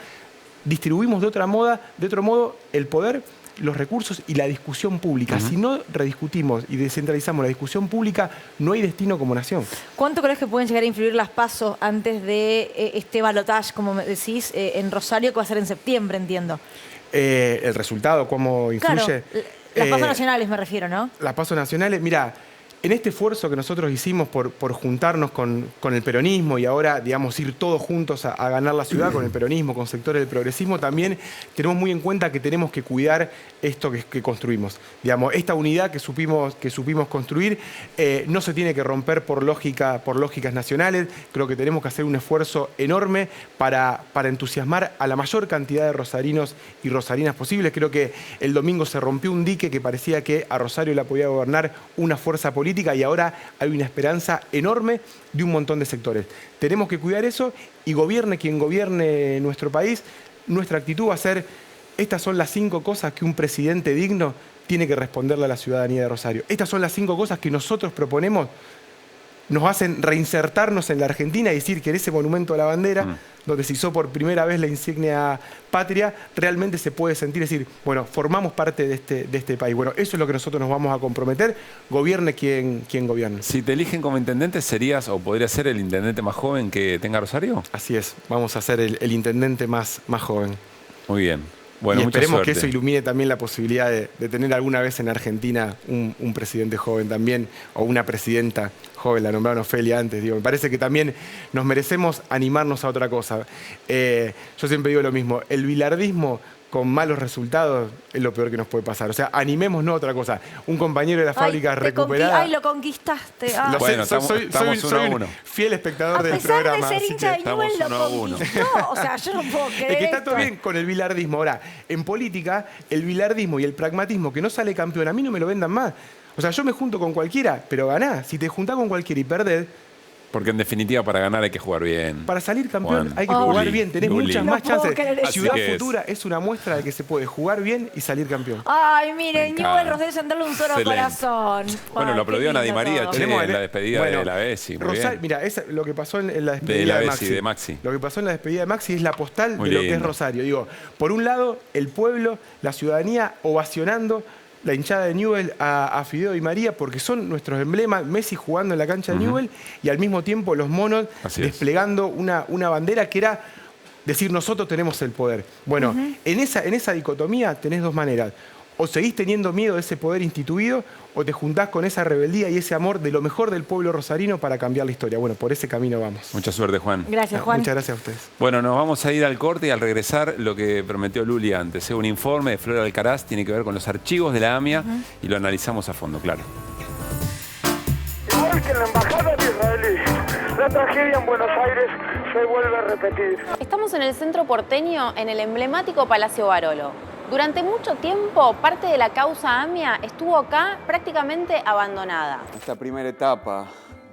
distribuimos de otro modo el poder, los recursos y la discusión pública. Si no rediscutimos y descentralizamos la discusión pública, no hay destino como nación. ¿Cuánto crees que pueden llegar a influir las PASO antes de este balotaje, como me decís, en Rosario, que va a ser en septiembre, entiendo? El resultado, ¿cómo influye? Claro, las PASO nacionales me refiero, ¿no? Las PASO nacionales, mira, en este esfuerzo que nosotros hicimos por juntarnos con el peronismo y ahora, digamos, ir todos juntos a ganar la ciudad con el peronismo, con sectores del progresismo, también tenemos muy en cuenta que tenemos que cuidar esto que construimos. Digamos, esta unidad que supimos construir no se tiene que romper por lógicas nacionales. Creo que tenemos que hacer un esfuerzo enorme para entusiasmar a la mayor cantidad de rosarinos y rosarinas posibles. Creo que el domingo se rompió un dique que parecía que a Rosario la podía gobernar una fuerza política, y ahora hay una esperanza enorme de un montón de sectores. Tenemos que cuidar eso, y gobierne quien gobierne nuestro país, nuestra actitud va a ser: estas son las 5 cosas que un presidente digno tiene que responderle a la ciudadanía de Rosario. Estas son las 5 cosas que nosotros proponemos, nos hacen reinsertarnos en la Argentina y decir que en ese monumento a la bandera, donde se hizo por primera vez la insignia patria, realmente se puede sentir, decir, bueno, formamos parte de este país. Bueno, eso es lo que nosotros nos vamos a comprometer, gobierne quien gobierne. Si te eligen como intendente, ¿serías o podrías ser el intendente más joven que tenga Rosario? Así es, vamos a ser el intendente más joven. Muy bien. Bueno, y mucha esperemos suerte. que eso ilumine también la posibilidad de tener alguna vez en Argentina un presidente joven también, o una presidenta joven, la nombraron Ofelia antes. Digo, me parece que también nos merecemos animarnos a otra cosa. Yo siempre digo lo mismo, el bilardismo con malos resultados es lo peor que nos puede pasar. O sea, animémonos a otra cosa. Un compañero de la fábrica recuperada... Ay, lo conquistaste. Ah. Bueno, soy un fiel espectador del programa. A pesar de ser hincha de Newell's, lo conquistó. O sea, yo no puedo creer. Es que está todo esto. bien con el bilardismo. Ahora, en política, el bilardismo y el pragmatismo que no sale campeón, a mí no me lo vendan más. O sea, yo me junto con cualquiera, pero ganá. Si te juntás con cualquiera y perdés, Porque en definitiva para ganar hay que jugar bien. Para salir campeón Juan. hay que jugar Luli, bien, tenés Luli. muchas No más puedo chances. creer eso. Ciudad Así que Futura es una muestra de que se puede jugar bien y salir campeón. Ay, miren, Me Newell encanta. Rosario Central un solo Excelente. corazón. Bueno, Ay, lo aplaudió qué a Di lindo María, todo. che, Tenemos en la despedida de la Bessi. Muy bien. Mira, lo que pasó en la despedida De la de Bessi, Maxi. de Maxi. Lo que pasó en la despedida de Maxi es la postal Muy de lo que es lindo. Rosario. Digo, por un lado, el pueblo, la ciudadanía ovacionando la hinchada de Newell a Fideo Di María porque son nuestros emblemas, Messi jugando en la cancha de Newell y al mismo tiempo los monos Así es. desplegando una bandera que era decir nosotros tenemos el poder. Bueno, en esa dicotomía tenés dos maneras. O seguís teniendo miedo de ese poder instituido o te juntás con esa rebeldía y ese amor de lo mejor del pueblo rosarino para cambiar la historia. Bueno, por ese camino vamos. Mucha suerte, Juan. Gracias, Juan. Muchas gracias a ustedes. Bueno, nos vamos a ir al corte y al regresar lo que prometió Luli antes. Un informe de Flor Alcaraz tiene que ver con los archivos de la AMIA y lo analizamos a fondo, claro. Igual que en la embajada de israelí, la tragedia en Buenos Aires se vuelve a repetir. Estamos en el centro porteño, en el emblemático Palacio Barolo. Durante mucho tiempo, parte de la causa AMIA estuvo acá prácticamente abandonada. Esta primera etapa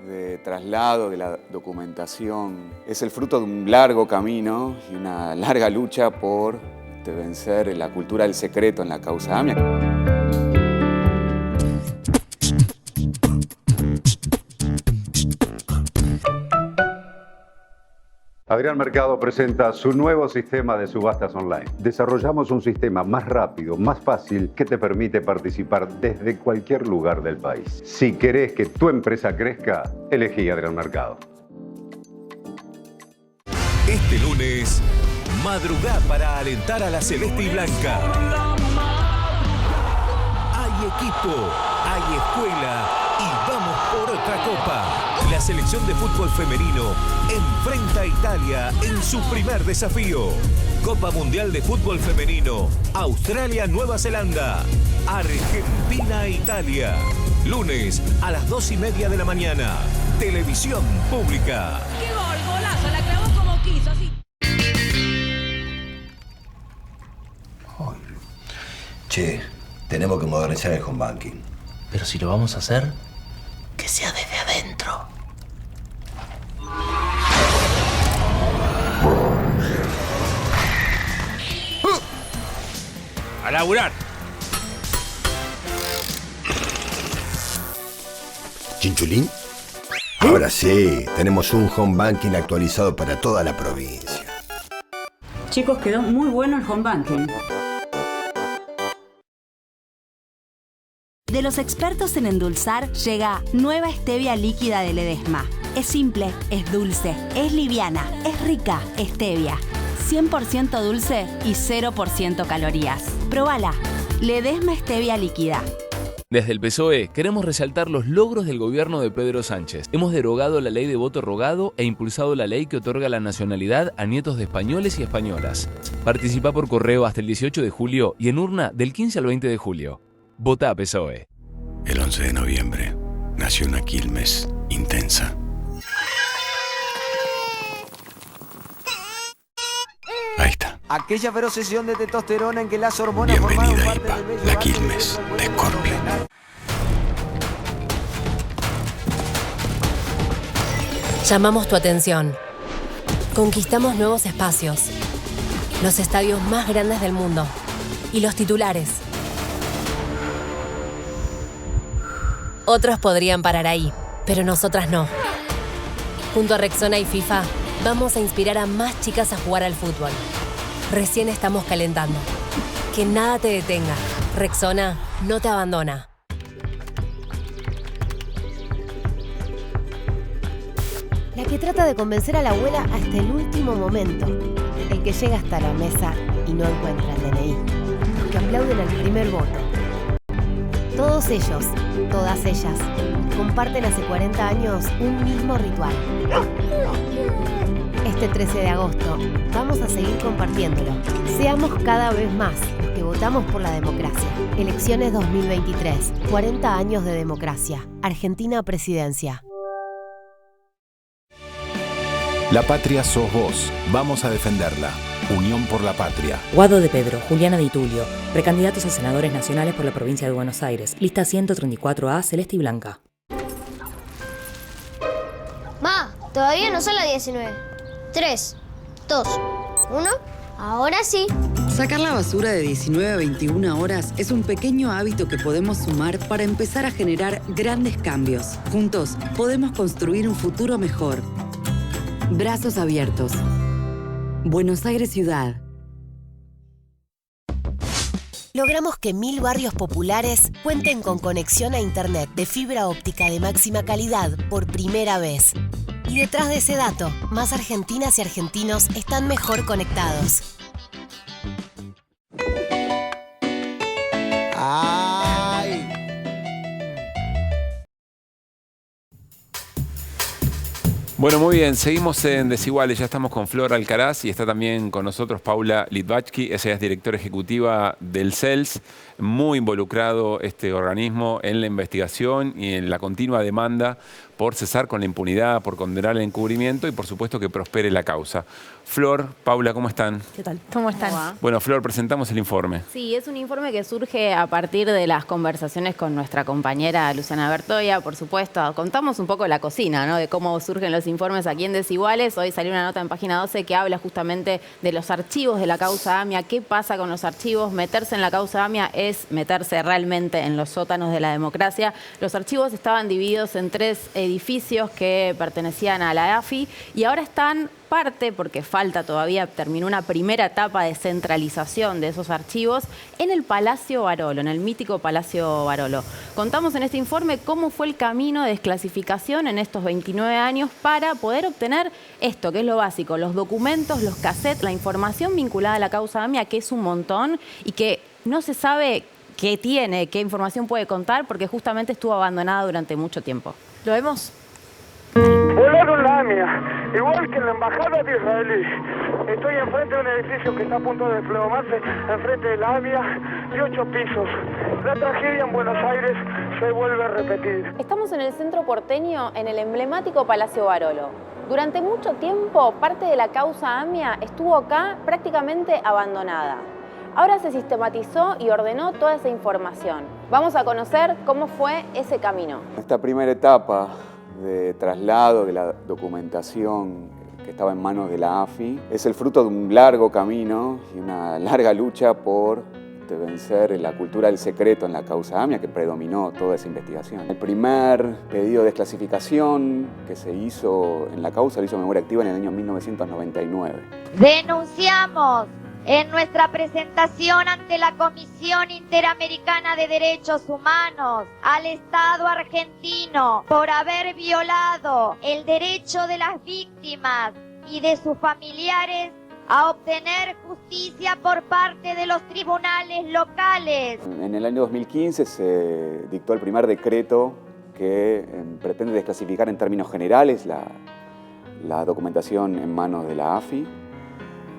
de traslado de la documentación es el fruto de un largo camino y una larga lucha por vencer la cultura del secreto en la causa AMIA. Adrián Mercado presenta su nuevo sistema de subastas online. Desarrollamos un sistema más rápido, más fácil, que te permite participar desde cualquier lugar del país. Si querés que tu empresa crezca, elegí Adrián Mercado. Este lunes, madrugá para alentar a la Celeste y Blanca. Hay equipo, hay escuela y vamos por otra copa. La selección de fútbol femenino enfrenta a Italia en su primer desafío. Copa Mundial de Fútbol Femenino, Australia-Nueva Zelanda, Argentina-Italia. Lunes a las 2:30 de la mañana. Televisión Pública. ¡Qué gol, golazo! La clavó como quiso, así. Che, tenemos que modernizar el home banking. Pero si lo vamos a hacer, que sea desde adentro. ¡A laburar! ¿Chinchulín? Ahora sí, tenemos un home banking actualizado para toda la provincia. Chicos, quedó muy bueno el home banking. De los expertos en endulzar, llega nueva stevia líquida de Ledesma. Es simple, es dulce, es liviana, es rica, stevia. 100% dulce y 0% calorías. Probala. Ledesma stevia líquida. Desde el PSOE queremos resaltar los logros del gobierno de Pedro Sánchez. Hemos derogado la ley de voto rogado e impulsado la ley que otorga la nacionalidad a nietos de españoles y españolas. Participa por correo hasta el 18 de julio y en urna del 15 al 20 de julio. Vota PSOE. El 11 de noviembre nació una Quilmes intensa. Ahí está. Aquella feroz sesión de testosterona en que las hormonas formaron parte del bello La arte Quilmes de Scorpio. Llamamos tu atención. Conquistamos nuevos espacios, los estadios más grandes del mundo y los titulares. Otros podrían parar ahí, pero nosotras no. Junto a Rexona y FIFA, vamos a inspirar a más chicas a jugar al fútbol. Recién estamos calentando. Que nada te detenga. Rexona no te abandona. La que trata de convencer a la abuela hasta el último momento. El que llega hasta la mesa y no encuentra el DNI. Los que aplauden al primer voto. Todos ellos, todas ellas, comparten hace 40 años un mismo ritual. Este 13 de agosto vamos a seguir compartiéndolo. Seamos cada vez más los que votamos por la democracia. Elecciones 2023, 40 años de democracia. Argentina Presidencia. La patria sos vos. Vamos a defenderla. Unión por la Patria. Guado de Pedro, Juliana Di Tulio, precandidatos a senadores nacionales por la provincia de Buenos Aires. Lista 134A, Celeste y Blanca. Ma, Todavía no son las 19. 3, 2, 1. Ahora sí. Sacar la basura de 19 a 21 horas es un pequeño hábito que podemos sumar para empezar a generar grandes cambios. Juntos podemos construir un futuro mejor. Brazos abiertos. Buenos Aires Ciudad. Logramos que 1000 barrios populares cuenten con conexión a Internet de fibra óptica de máxima calidad por primera vez. Y detrás de ese dato, más argentinas y argentinos están mejor conectados. Bueno, muy bien, seguimos en Desiguales, ya estamos con Flor Alcaraz y está también con nosotros Paula Litvacki, ella es directora ejecutiva del CELS, muy involucrado este organismo en la investigación y en la continua demanda por cesar con la impunidad, por condenar el encubrimiento y por supuesto que prospere la causa. Flor, Paula, ¿cómo están? ¿Qué tal? ¿Cómo están? Bueno, Flor, presentamos el informe. Sí, es un informe que surge a partir de las conversaciones con nuestra compañera Luciana Bertoia, por supuesto. Contamos un poco de la cocina, ¿no? De cómo surgen los informes aquí en Desiguales. Hoy salió una nota en Página 12 que habla justamente de los archivos de la causa AMIA. ¿Qué pasa con los archivos? Meterse en la causa AMIA es meterse realmente en los sótanos de la democracia. Los archivos estaban divididos en 3 edificios que pertenecían a la AFI y ahora están parte, porque falta todavía, terminó una primera etapa de centralización de esos archivos en el Palacio Barolo, en el mítico Palacio Barolo. Contamos en este informe cómo fue el camino de desclasificación en estos 29 años para poder obtener esto, que es lo básico, los documentos, los cassettes, la información vinculada a la causa AMIA, que es un montón y que no se sabe qué tiene, qué información puede contar, porque justamente estuvo abandonada durante mucho tiempo. ¿Lo vemos? Volaron la AMIA, igual que en la embajada de Israel. Estoy enfrente de un edificio que está a punto de desplomarse, enfrente de la AMIA, de 8 pisos. La tragedia en Buenos Aires se vuelve a repetir. Estamos en el centro porteño, en el emblemático Palacio Barolo. Durante mucho tiempo, parte de la causa AMIA estuvo acá prácticamente abandonada. Ahora se sistematizó y ordenó toda esa información. Vamos a conocer cómo fue ese camino. Esta primera etapa de traslado de la documentación que estaba en manos de la AFI es el fruto de un largo camino y una larga lucha por vencer la cultura del secreto en la causa AMIA que predominó toda esa investigación. El primer pedido de desclasificación que se hizo en la causa lo hizo Memoria Activa en el año 1999. Denunciamos en nuestra presentación ante la Comisión Interamericana de Derechos Humanos al Estado argentino por haber violado el derecho de las víctimas y de sus familiares a obtener justicia por parte de los tribunales locales. En el año 2015 se dictó el primer decreto que pretende desclasificar en términos generales la documentación en manos de la AFI.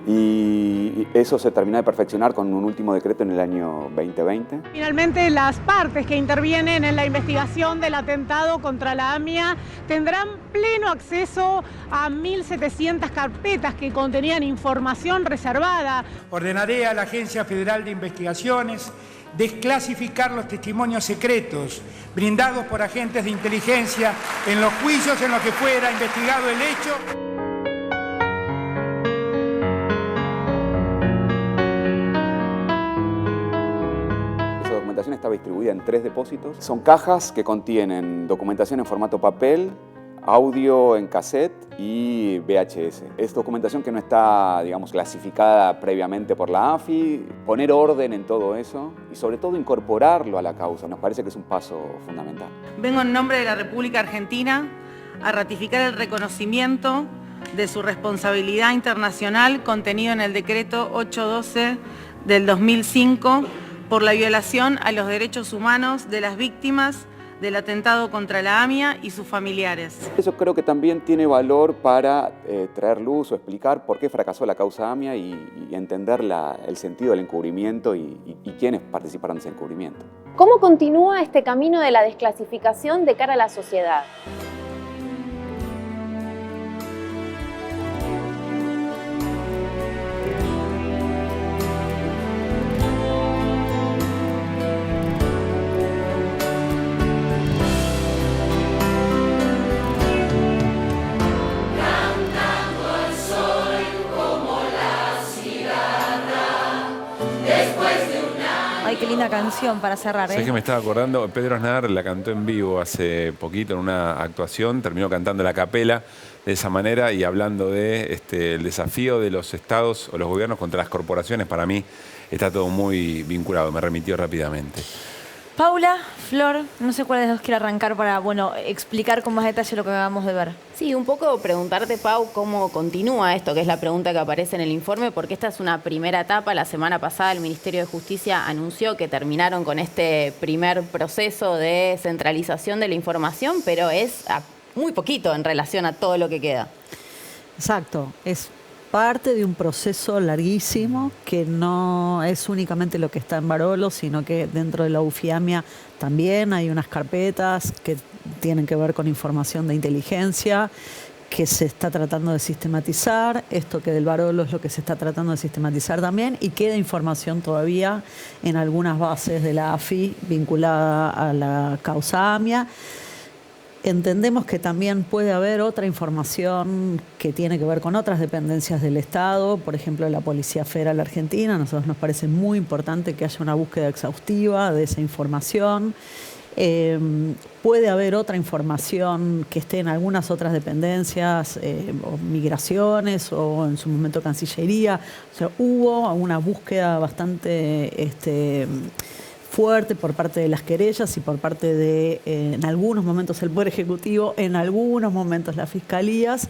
Y eso se terminó de perfeccionar con un último decreto en el año 2020. Finalmente, las partes que intervienen en la investigación del atentado contra la AMIA tendrán pleno acceso a 1.700 carpetas que contenían información reservada. Ordenaré a la Agencia Federal de Investigaciones desclasificar los testimonios secretos brindados por agentes de inteligencia en los juicios en los que fuera investigado el hecho. La documentación estaba distribuida en 3 depósitos. Son cajas que contienen documentación en formato papel, audio en cassette y VHS. Es documentación que no está, digamos, clasificada previamente por la AFI. Poner orden en todo eso y sobre todo incorporarlo a la causa nos parece que es un paso fundamental. Vengo en nombre de la República Argentina a ratificar el reconocimiento de su responsabilidad internacional contenido en el decreto 812 del 2005 por la violación a los derechos humanos de las víctimas del atentado contra la AMIA y sus familiares. Eso creo que también tiene valor para traer luz o explicar por qué fracasó la causa AMIA y entender el sentido del encubrimiento y quiénes participaron de ese encubrimiento. ¿Cómo continúa este camino de la desclasificación de cara a la sociedad? Ay, qué linda canción para cerrar, Sé que me estaba acordando, Pedro Aznar la cantó en vivo hace poquito en una actuación, terminó cantando la capela de esa manera y hablando de el desafío de los estados o los gobiernos contra las corporaciones. Para mí está todo muy vinculado, me remitió rápidamente. Paula, Flor, no sé cuál de los dos quiere arrancar para, bueno, explicar con más detalle lo que acabamos de ver. Sí, un poco preguntarte, Pau, cómo continúa esto, que es la pregunta que aparece en el informe, porque esta es una primera etapa. La semana pasada el Ministerio de Justicia anunció que terminaron con este primer proceso de centralización de la información, pero es muy poquito en relación a todo lo que queda. Exacto, es parte de un proceso larguísimo que no es únicamente lo que está en Barolo, sino que dentro de la UFIAMIA también hay unas carpetas que tienen que ver con información de inteligencia que se está tratando de sistematizar. Esto que del Barolo es lo que se está tratando de sistematizar también, y queda información todavía en algunas bases de la AFI vinculada a la causa AMIA. Entendemos que también puede haber otra información que tiene que ver con otras dependencias del Estado, por ejemplo, la Policía Federal Argentina. A nosotros nos parece muy importante que haya una búsqueda exhaustiva de esa información. Puede haber otra información que esté en algunas otras dependencias, o migraciones, o en su momento Cancillería. O sea, hubo una búsqueda bastante fuerte por parte de las querellas y por parte de, en algunos momentos, el Poder Ejecutivo, en algunos momentos las fiscalías.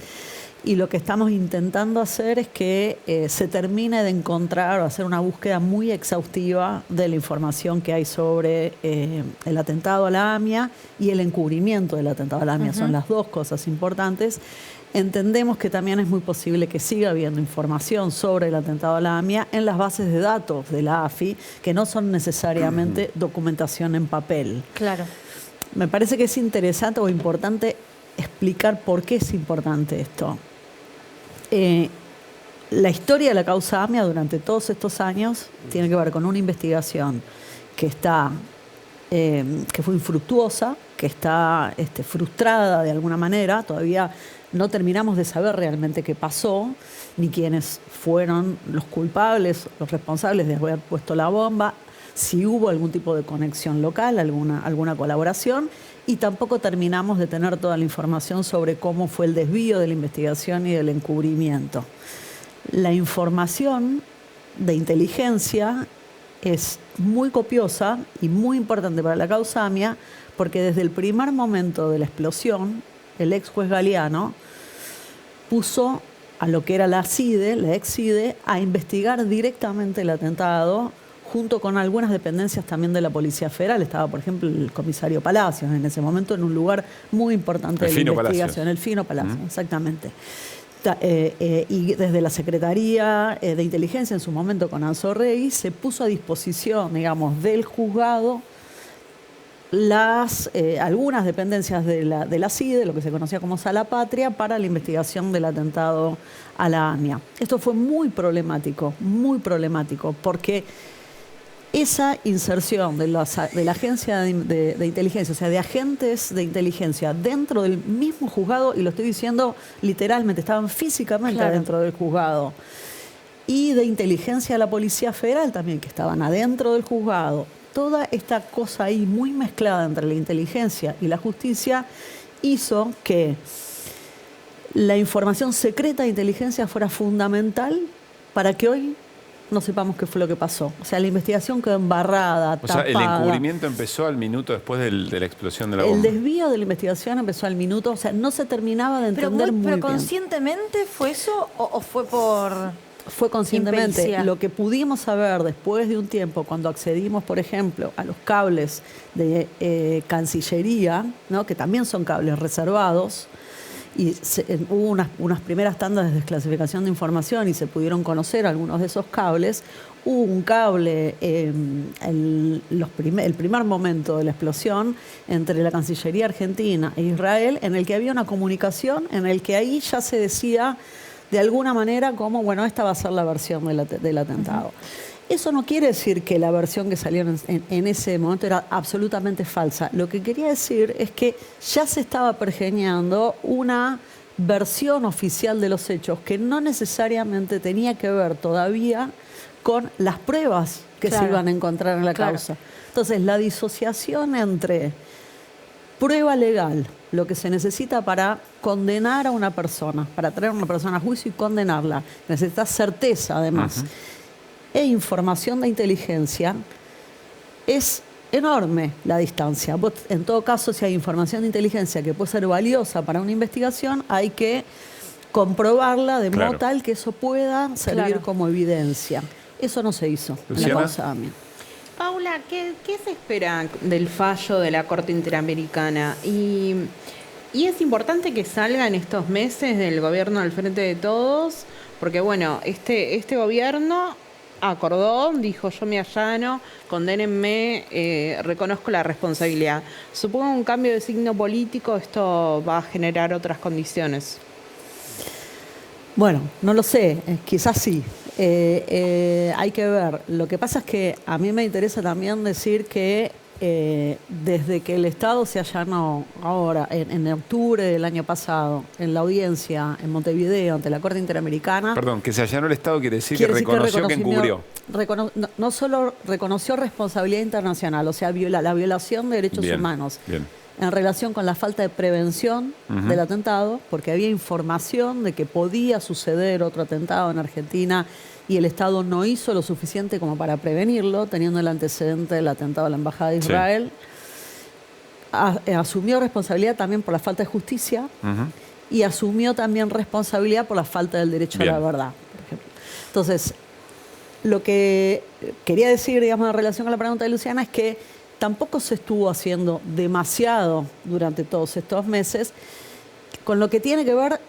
Y lo que estamos intentando hacer es que se termine de encontrar o hacer una búsqueda muy exhaustiva de la información que hay sobre el atentado a la AMIA y el encubrimiento del atentado a la AMIA. Son las dos cosas importantes. Entendemos que también es muy posible que siga habiendo información sobre el atentado a la AMIA en las bases de datos de la AFI, que no son necesariamente documentación en papel. Claro. Me parece que es interesante o importante explicar por qué es importante esto. La historia de la causa AMIA durante todos estos años tiene que ver con una investigación que fue infructuosa, que está frustrada de alguna manera. Todavía no terminamos de saber realmente qué pasó, ni quiénes fueron los culpables, los responsables de haber puesto la bomba, si hubo algún tipo de conexión local, alguna colaboración, y tampoco terminamos de tener toda la información sobre cómo fue el desvío de la investigación y del encubrimiento. La información de inteligencia es muy copiosa y muy importante para la causa AMIA, porque desde el primer momento de la explosión, el ex juez Galeano puso a lo que era la CIDE, la ex CIDE, a investigar directamente el atentado, junto con algunas dependencias también de la Policía Federal. Estaba, por ejemplo, el comisario Palacios en ese momento en un lugar muy importante de la investigación. El Fino Palacios, exactamente. Y desde la Secretaría de Inteligencia, en su momento con Anzo Rey, se puso a disposición, digamos, del juzgado algunas dependencias de la CIDE, lo que se conocía como Sala Patria, para la investigación del atentado a la AMIA. Esto fue muy problemático, porque esa inserción de la agencia de inteligencia, o sea, de agentes de inteligencia dentro del mismo juzgado, y lo estoy diciendo literalmente, estaban físicamente adentro del juzgado, y de inteligencia de la Policía Federal también, que estaban adentro del juzgado. Toda esta cosa ahí muy mezclada entre la inteligencia y la justicia hizo que la información secreta de inteligencia fuera fundamental para que hoy no sepamos qué fue lo que pasó. O sea, la investigación quedó embarrada, tapada. O sea, el encubrimiento empezó al minuto después de la explosión de la bomba. El desvío de la investigación empezó al minuto, o sea, no se terminaba de entender muy bien. ¿Pero conscientemente fue eso o fue por...? Fue conscientemente. Impericia? Lo que pudimos saber después de un tiempo, cuando accedimos, por ejemplo, a los cables de Cancillería, ¿no?, que también son cables reservados, y hubo unas primeras tandas de desclasificación de información y se pudieron conocer algunos de esos cables. Hubo un cable el primer momento de la explosión entre la Cancillería Argentina e Israel, en el que había una comunicación, en el que ahí ya se decía de alguna manera como, bueno, esta va a ser la versión del atentado. Eso no quiere decir que la versión que salió en ese momento era absolutamente falsa. Lo que quería decir es que ya se estaba pergeñando una versión oficial de los hechos que no necesariamente tenía que ver todavía con las pruebas que se iban a encontrar en la causa. Entonces, la disociación entre prueba legal, lo que se necesita para condenar a una persona, para traer a una persona a juicio y condenarla, necesita certeza además, e información de inteligencia, es enorme la distancia. Vos, en todo caso, si hay información de inteligencia que puede ser valiosa para una investigación, hay que comprobarla de modo tal que eso pueda servir como evidencia. Eso no se hizo en la causa AMIA. Paula, ¿qué se espera del fallo de la Corte Interamericana? Y es importante que salga en estos meses del gobierno al frente de todos, porque bueno, este gobierno acordó, dijo yo me allano, condénenme, reconozco la responsabilidad. Supongo un cambio de signo político, esto va a generar otras condiciones. Bueno, no lo sé, quizás sí. Hay que ver. Lo que pasa es que a mí me interesa también decir que desde que el Estado se allanó ahora, en octubre del año pasado, en la audiencia en Montevideo ante la Corte Interamericana... Perdón, que se allanó el Estado quiere decir que reconoció que encubrió. No solo reconoció responsabilidad internacional, o sea, la violación de derechos humanos. En relación con la falta de prevención del atentado, porque había información de que podía suceder otro atentado en Argentina y el Estado no hizo lo suficiente como para prevenirlo, teniendo el antecedente del atentado a la Embajada de Israel. Asumió responsabilidad también por la falta de justicia y asumió también responsabilidad por la falta del derecho a la verdad, por ejemplo. Entonces, lo que quería decir, digamos, en relación con la pregunta de Luciana es que tampoco se estuvo haciendo demasiado durante todos estos meses con lo que tiene que ver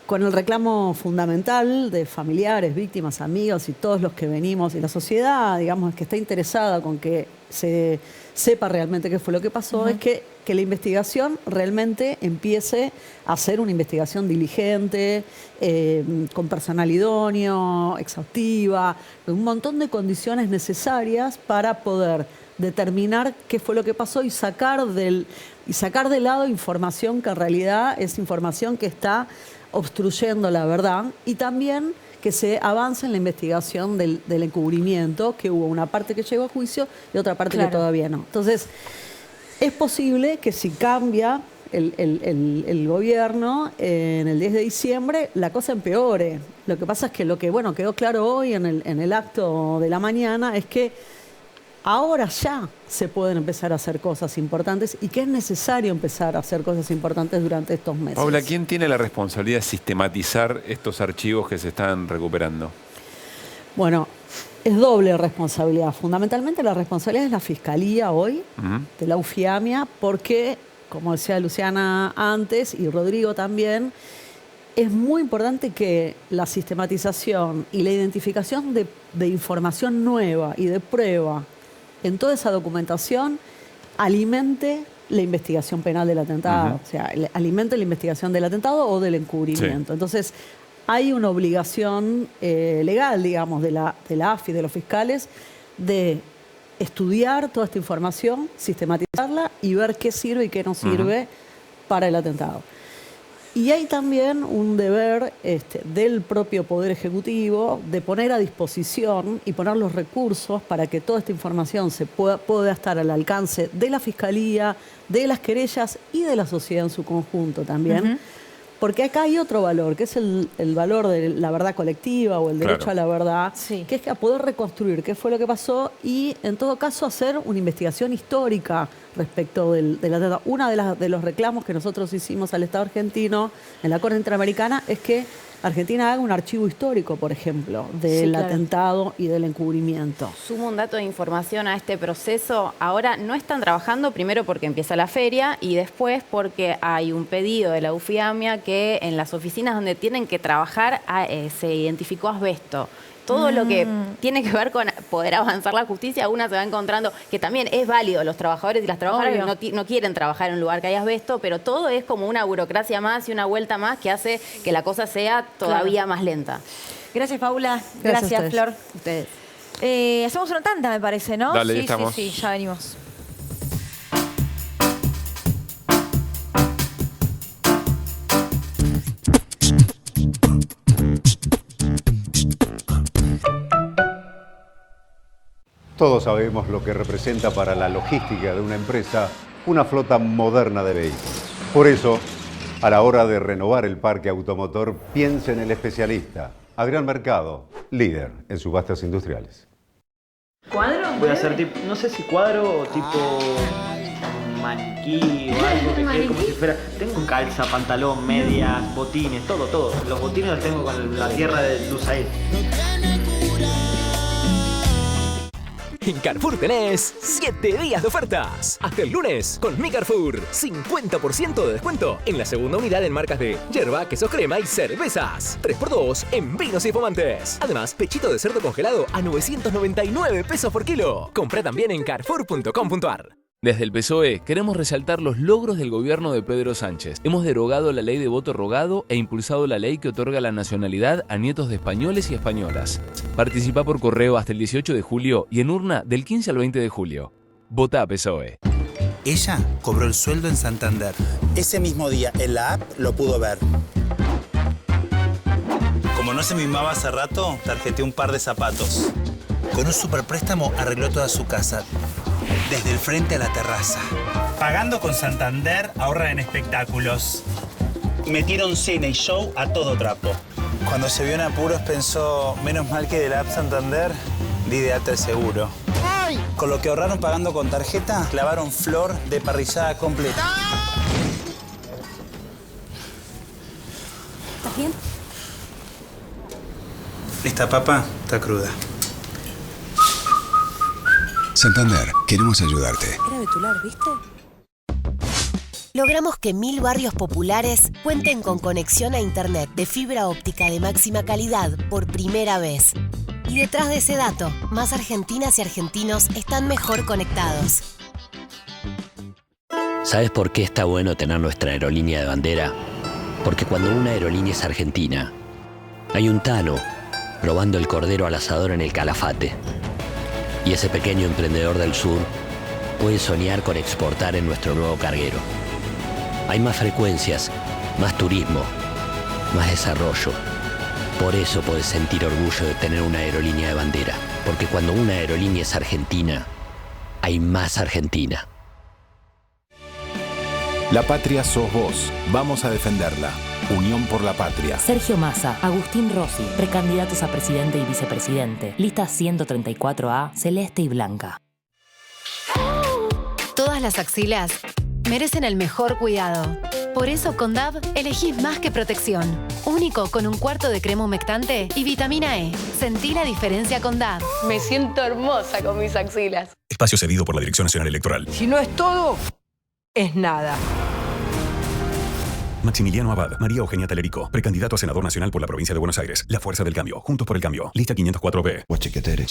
con el reclamo fundamental de familiares, víctimas, amigos y todos los que venimos, y la sociedad, digamos, que está interesada con que se sepa realmente qué fue lo que pasó, es que la investigación realmente empiece a ser una investigación diligente, con personal idóneo, exhaustiva, un montón de condiciones necesarias para poder determinar qué fue lo que pasó y sacar de lado información que en realidad es información que está obstruyendo la verdad, y también que se avance en la investigación del encubrimiento, que hubo una parte que llegó a juicio y otra parte que todavía no. Entonces, es posible que si cambia el gobierno en el 10 de diciembre, la cosa empeore. Lo que pasa es que lo que quedó claro hoy en el acto de la mañana es que ahora ya se pueden empezar a hacer cosas importantes y que es necesario empezar a hacer cosas importantes durante estos meses. Paula, ¿quién tiene la responsabilidad de sistematizar estos archivos que se están recuperando? Bueno, es doble responsabilidad. Fundamentalmente la responsabilidad es la Fiscalía hoy, de la UFIAMIA, porque, como decía Luciana antes y Rodrigo también, es muy importante que la sistematización y la identificación de información nueva y de prueba en toda esa documentación alimente la investigación penal del atentado, o sea, alimente la investigación del atentado o del encubrimiento. Entonces, hay una obligación legal, digamos, de la AFI, de los fiscales, de estudiar toda esta información, sistematizarla y ver qué sirve y qué no sirve para el atentado. Y hay también un deber del propio Poder Ejecutivo de poner a disposición y poner los recursos para que toda esta información se pueda estar al alcance de la Fiscalía, de las querellas y de la sociedad en su conjunto también. Porque acá hay otro valor, que es el valor de la verdad colectiva o el derecho a la verdad, que es a poder reconstruir qué fue lo que pasó y, en todo caso, hacer una investigación histórica respecto del atentado. Uno de los reclamos que nosotros hicimos al Estado argentino en la Corte Interamericana es que Argentina haga un archivo histórico, por ejemplo, del atentado y del encubrimiento. Sumo un dato de información a este proceso. Ahora no están trabajando, primero porque empieza la feria y después porque hay un pedido de la UFIAMIA que en las oficinas donde tienen que trabajar se identificó asbesto. Todo lo que tiene que ver con poder avanzar la justicia, una se va encontrando, que también es válido, los trabajadores y las trabajadoras no quieren trabajar en un lugar que haya asbesto, pero todo es como una burocracia más y una vuelta más que hace que la cosa sea todavía más lenta. Gracias, Paula. Gracias Flor. Ustedes. Hacemos una tanda, me parece, ¿no? Dale, ya estamos. Sí, ya venimos. Todos sabemos lo que representa para la logística de una empresa una flota moderna de vehículos. Por eso, a la hora de renovar el parque automotor, piense en el especialista. Adrián Mercado, líder en subastas industriales. ¿Cuadro? Voy a hacer tipo, no sé si cuadro o tipo maniquí o algo que quede como si fuera. Tengo calza, pantalón, medias, botines, todo. Los botines los tengo con la tierra de Lusail. En Carrefour tenés 7 días de ofertas. Hasta el lunes, con mi Carrefour, 50% de descuento en la segunda unidad en marcas de yerba, quesos crema y cervezas. 3x2 en vinos y espumantes. Además, pechito de cerdo congelado a 999 pesos por kilo. Comprá también en carrefour.com.ar. Desde el PSOE queremos resaltar los logros del gobierno de Pedro Sánchez. Hemos derogado la ley de voto rogado e impulsado la ley que otorga la nacionalidad a nietos de españoles y españolas. Participa por correo hasta el 18 de julio y en urna del 15 al 20 de julio. Vota PSOE. Ella cobró el sueldo en Santander. Ese mismo día en la app lo pudo ver. Como no se mimaba hace rato, tarjeteó un par de zapatos. Con un superpréstamo arregló toda su casa. Desde el frente a la terraza. Pagando con Santander, ahorra en espectáculos. Metieron cena y show a todo trapo. Cuando se vio en apuros pensó, menos mal que de la app Santander di de alta el seguro. ¡Ay! Con lo que ahorraron pagando con tarjeta, clavaron flor de parrillada completa. ¿Estás bien? Esta papa está cruda. Santander, queremos ayudarte. Era Betular, ¿viste? Logramos que 1000 barrios populares cuenten con conexión a internet de fibra óptica de máxima calidad por primera vez. Y detrás de ese dato, más argentinas y argentinos están mejor conectados. ¿Sabes por qué está bueno tener nuestra aerolínea de bandera? Porque cuando una aerolínea es argentina, hay un tano probando el cordero al asador en el Calafate. Y ese pequeño emprendedor del sur puede soñar con exportar en nuestro nuevo carguero. Hay más frecuencias, más turismo, más desarrollo. Por eso podés sentir orgullo de tener una aerolínea de bandera. Porque cuando una aerolínea es argentina, hay más Argentina. La patria sos vos. Vamos a defenderla. Unión por la Patria. Sergio Massa, Agustín Rossi, precandidatos a presidente y vicepresidente. Lista 134A, celeste y blanca. Todas las axilas merecen el mejor cuidado. Por eso con DAV elegís más que protección. Único con un cuarto de crema humectante y vitamina E. Sentí la diferencia con DAV. Me siento hermosa con mis axilas. Espacio cedido por la Dirección Nacional Electoral. Si no es todo, es nada. Maximiliano Abad, María Eugenia Talerico, precandidato a senador nacional por la provincia de Buenos Aires. La Fuerza del Cambio, Juntos por el Cambio. Lista 504B. Chiquetere.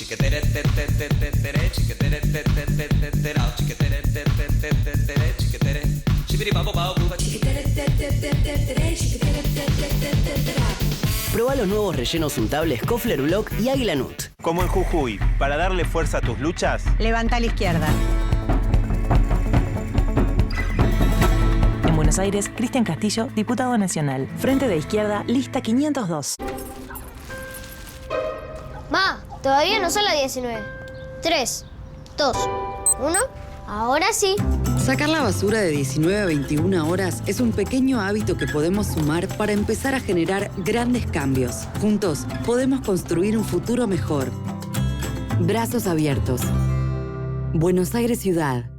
Proba los nuevos rellenos untables Kofler Block y Águila Nut. Como en Jujuy, para darle fuerza a tus luchas, levanta a la izquierda. En Buenos Aires, Cristian Castillo, diputado nacional. Frente de Izquierda, lista 502. Ma, todavía no son las 19. 3, 2, 1. Ahora sí. Sacar la basura de 19 a 21 horas es un pequeño hábito que podemos sumar para empezar a generar grandes cambios. Juntos podemos construir un futuro mejor. Brazos abiertos. Buenos Aires Ciudad.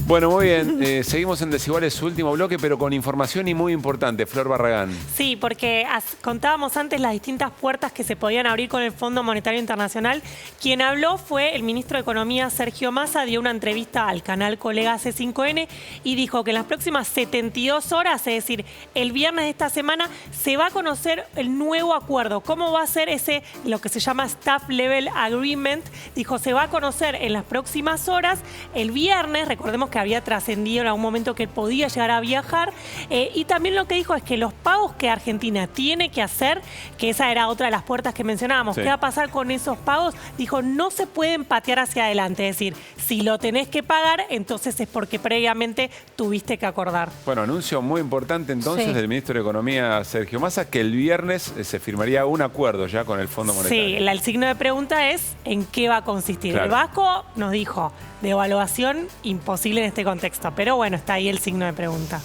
Bueno, muy bien. Seguimos en Desiguales, su último bloque, pero con información y muy importante. Flor Barragán. Sí, porque contábamos antes las distintas puertas que se podían abrir con el Fondo Monetario Internacional. Quien habló fue el ministro de Economía, Sergio Massa, dio una entrevista al canal Colega C5N y dijo que en las próximas 72 horas, es decir, el viernes de esta semana, se va a conocer el nuevo acuerdo. ¿Cómo va a ser ese, lo que se llama Staff Level Agreement? Dijo, se va a conocer en las próximas horas. El viernes, recordemos que había trascendido en algún momento que podía llegar a viajar. Y también lo que dijo es que los pagos que Argentina tiene que hacer, que esa era otra de las puertas que mencionábamos, Sí. ¿qué va a pasar con esos pagos? Dijo, no se pueden patear hacia adelante. Es decir, si lo tenés que pagar, entonces es porque previamente tuviste que acordar. Bueno, anuncio muy importante entonces Sí. del ministro de Economía, Sergio Massa, que el viernes se firmaría un acuerdo ya con el Fondo Monetario. Sí, el signo de pregunta es en qué va a consistir. Claro. El Vasco nos dijo, devaluación imposible en este contexto, pero bueno, está ahí el signo de pregunta.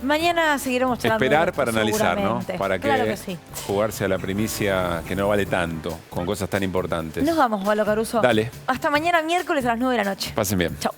Mañana seguiremos charlando. Esperar de esto, para analizar, ¿no? seguramente. Para Claro que sí. jugarse a la primicia que no vale tanto, con cosas tan importantes. Nos vamos, Valo Caruso. Dale. Hasta mañana miércoles a las 9 de la noche. Pasen bien. Chau.